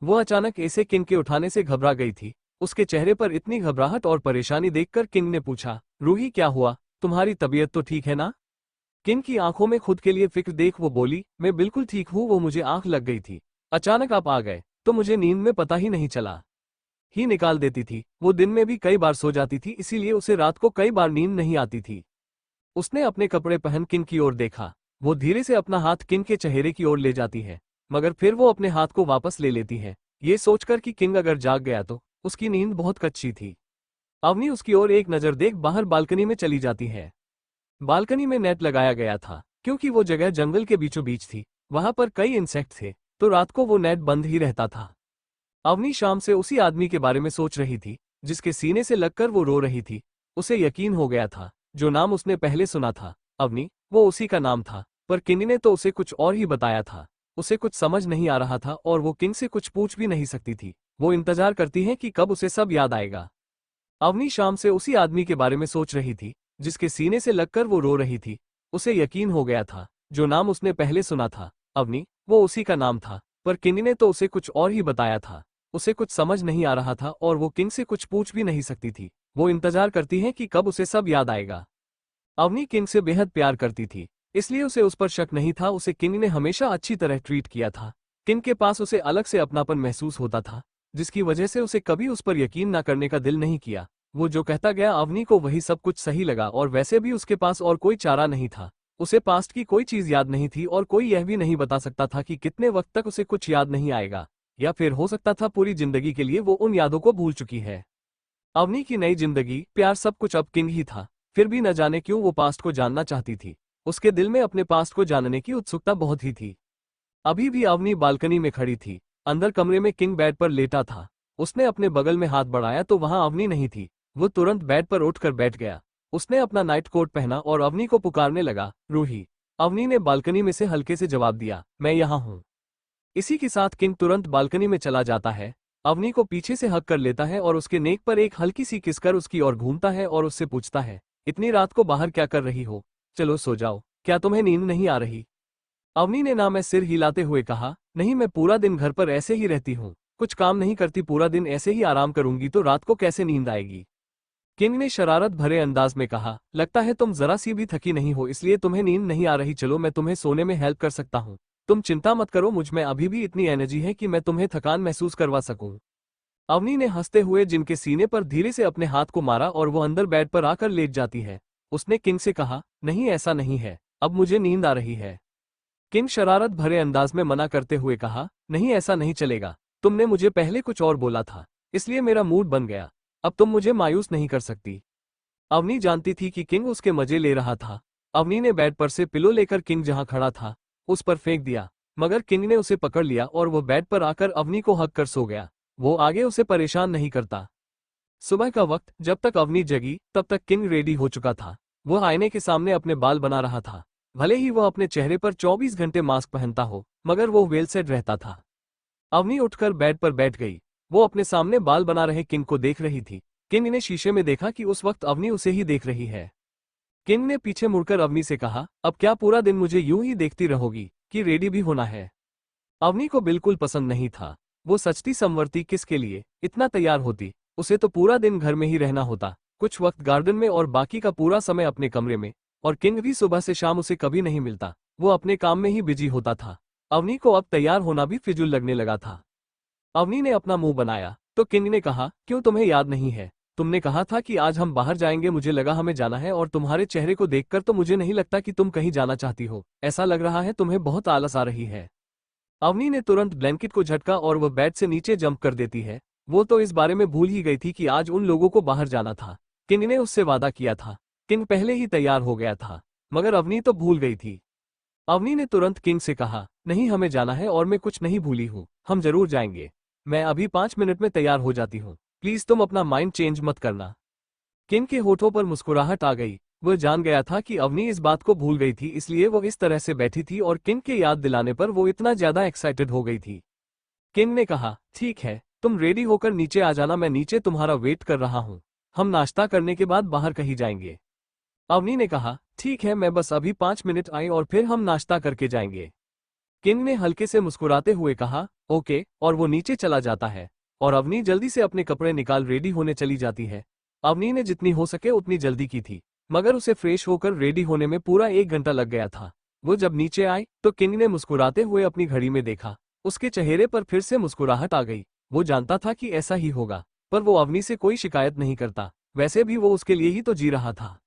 वो अचानक ऐसे किंग के उठाने से घबरा गई थी। उसके चेहरे पर इतनी घबराहट और परेशानी देखकर किंग ने पूछा, रूही, क्या हुआ? तुम्हारी तबीयत तो ठीक है ना? किंग की आंखों में खुद के लिए फिक्र देख वो बोली, मैं बिल्कुल ठीक हूँ। वो मुझे आंख लग गई थी। अचानक आप आ गए तो मुझे नींद में पता ही नहीं चला। ही निकाल देती थी। वो दिन में भी कई बार सो जाती थी, इसीलिए उसे रात को कई बार नींद नहीं आती थी। उसने अपने कपड़े पहन किंग की ओर देखा। वो धीरे से अपना हाथ किंग के चेहरे की ओर ले जाती है, मगर फिर वो अपने हाथ को वापस ले लेती है। ये सोचकर कि किंग अगर जाग गया तो उसकी नींद बहुत कच्ची थी। अवनी उसकी ओर एक नजर देख बाहर बालकनी में चली जाती है। बालकनी में नेट लगाया गया था क्योंकि वो जगह जंगल के बीचों बीच थी, वहां पर कई इंसेक्ट थे, तो रात को वो नेट बंद ही रहता था। अवनी शाम से उसी आदमी के बारे में सोच रही थी जिसके सीने से लगकर वो रो रही थी। उसे यकीन हो गया था जो नाम उसने पहले सुना था, अवनी, वो उसी का नाम था। पर किंग ने तो उसे कुछ और ही बताया था। उसे कुछ समझ नहीं आ रहा था और वो किंग से कुछ पूछ भी नहीं सकती थी। वो इंतजार करती है कि कब उसे सब याद आएगा। अवनी शाम से उसी आदमी के बारे में सोच रही थी जिसके सीने से लगकर वो रो रही थी। उसे यकीन हो गया था जो नाम उसने पहले सुना था, अवनी, वो उसी का नाम था। पर किंग ने तो उसे कुछ और ही बताया था। उसे कुछ समझ नहीं आ रहा था और वो किंग से कुछ पूछ भी नहीं सकती थी। वो इंतजार करती है कि कब उसे सब याद आएगा। अवनी किंग से बेहद प्यार करती थी, इसलिए उसे उस पर शक नहीं था। उसे किंग ने हमेशा अच्छी तरह ट्रीट किया था। किंग के पास उसे अलग से अपनापन महसूस होता था, जिसकी वजह से उसे कभी उस पर यकीन न करने का दिल नहीं किया। वो जो कहता गया अवनी को वही सब कुछ सही लगा और वैसे भी उसके पास और कोई चारा नहीं था। उसे पास्ट की कोई चीज याद नहीं थी और कोई यह भी नहीं बता सकता था कि कितने वक्त तक उसे कुछ याद नहीं आएगा, या फिर हो सकता था पूरी जिंदगी के लिए वो उन यादों को भूल चुकी है। अवनी की नई जिंदगी, प्यार, सब कुछ अब किंग ही था। फिर भी न जाने क्यों वो पास्ट को जानना चाहती थी। उसके दिल में अपने पास्ट को जानने की उत्सुकता बहुत ही थी। अभी भी अवनी बालकनी में खड़ी थी। अंदर कमरे में किंग बेड पर लेटा था। उसने अपने बगल में हाथ बढ़ाया तो वहां अवनी नहीं थी। वो तुरंत बेड पर उठकर बैठ गया। उसने अपना नाइट कोट पहना और अवनी को पुकारने लगा, रूही। अवनी ने बालकनी में से हल्के से जवाब दिया, मैं यहाँ हूँ। इसी के साथ किंग तुरंत बालकनी में चला जाता है। अवनी को पीछे से हक कर लेता है और उसके नेक पर एक हल्की सी किस कर उसकी ओर घूमता है और उससे पूछता है, इतनी रात को बाहर क्या कर रही हो? चलो सो जाओ, क्या तुम्हें नींद नहीं आ रही? अवनी ने ना में सिर हिलाते हुए कहा, नहीं, मैं पूरा दिन घर पर ऐसे ही रहती हूँ, कुछ काम नहीं करती, पूरा दिन ऐसे ही आराम करूंगी तो रात को कैसे नींद आएगी? किंग ने शरारत भरे अंदाज में कहा, लगता है तुम जरा सी भी थकी नहीं हो इसलिए तुम्हें नींद नहीं आ रही। चलो मैं तुम्हें सोने में हेल्प कर सकता हूँ। तुम चिंता मत करो, मुझ में अभी भी इतनी एनर्जी है कि मैं तुम्हें थकान महसूस करवा सकूं। अवनी ने हंसते हुए जिनके सीने पर धीरे से अपने हाथ को मारा और वो अंदर बेड पर आकर लेट जाती है। उसने किंग से कहा, नहीं ऐसा नहीं है, अब मुझे नींद आ रही है। किंग शरारत भरे अंदाज में मना करते हुए कहा, नहीं ऐसा नहीं चलेगा, तुमने मुझे पहले कुछ और बोला था, इसलिए मेरा मूड बन गया, अब तुम मुझे मायूस नहीं कर सकती। अवनी जानती थी कि किंग उसके मजे ले रहा था। अवनी ने बेड पर से पिलो लेकर किंग जहां खड़ा था उस पर फेंक दिया, मगर किंग ने उसे पकड़ लिया और वो बेड पर आकर अवनी को हक कर सो गया। वो आगे उसे परेशान नहीं करता। सुबह का वक्त, जब तक अवनी जगी तब तक किंग रेडी हो चुका था। वो आईने के सामने अपने बाल बना रहा था। भले ही वह अपने चेहरे पर 24 घंटे मास्क पहनता हो, मगर वो वेल सेट रहता था। अवनी उठकर बेड पर बैठ गई। वो अपने सामने बाल बना रहे किंग को देख रही थी। किंग ने शीशे में देखा कि उस वक्त अवनी उसे ही देख रही है। किंग ने पीछे मुड़कर अवनी से कहा, अब क्या पूरा दिन मुझे यूं ही देखती रहोगी कि रेडी भी होना है? अवनी को बिल्कुल पसंद नहीं था। वो सचती संवरती किसके लिए इतना तैयार होती? उसे तो पूरा दिन घर में ही रहना होता, कुछ वक्त गार्डन में और बाकी का पूरा समय अपने कमरे में। और किंग भी सुबह से शाम उसे कभी नहीं मिलता, वो अपने काम में ही बिजी होता था। अवनी को अब तैयार होना भी फिजूल लगने लगा था। अवनी ने अपना मुंह बनाया तो किंग ने कहा, क्यों तुम्हें याद नहीं है? तुमने कहा था कि आज हम बाहर जाएंगे, मुझे लगा हमें जाना है और तुम्हारे चेहरे को देखकर तो मुझे नहीं लगता कि तुम कहीं जाना चाहती हो। ऐसा लग रहा है तुम्हें बहुत आलस आ रही है। अवनी ने तुरंत ब्लैंकेट को झटका और वह बेड से नीचे जंप कर देती है। वो तो इस बारे में भूल ही गई थी कि आज उन लोगों को बाहर जाना था। किंग ने उससे वादा किया था। किंग पहले ही तैयार हो गया था, मगर अवनी तो भूल गई थी। अवनी ने तुरंत किंग से कहा, नहीं, हमें जाना है और मैं कुछ नहीं भूली हूँ, हम जरूर जाएंगे। मैं अभी 5 मिनट में तैयार हो जाती हूँ, प्लीज तुम अपना माइंड चेंज मत करना। किंग के होठों पर मुस्कुराहट आ गई। वह जान गया था कि अवनी इस बात को भूल गई थी, इसलिए वो इस तरह से बैठी थी और किंग के याद दिलाने पर वो इतना ज्यादा एक्साइटेड हो गई थी। किंग ने कहा, ठीक है, तुम रेडी होकर नीचे आ जाना, मैं नीचे तुम्हारा वेट कर रहा हूँ। हम नाश्ता करने के बाद बाहर कहीं जाएंगे। अवनी ने कहा, ठीक है, मैं बस अभी 5 मिनट आई और फिर हम नाश्ता करके जाएंगे। किंग ने हल्के से मुस्कुराते हुए कहा, ओके, और वो नीचे चला जाता है। और अवनी जल्दी से अपने कपड़े निकाल रेडी होने चली जाती है। अवनी ने जितनी हो सके उतनी जल्दी की थी, मगर उसे फ्रेश होकर रेडी होने में पूरा 1 घंटा लग गया था। वो जब नीचे आई तो किंग ने मुस्कुराते हुए अपनी घड़ी में देखा। उसके चेहरे पर फिर से मुस्कुराहट आ गई। वो जानता था कि ऐसा ही होगा, पर वो अवनी से कोई शिकायत नहीं करता, वैसे भी वो उसके लिए ही तो जी रहा था।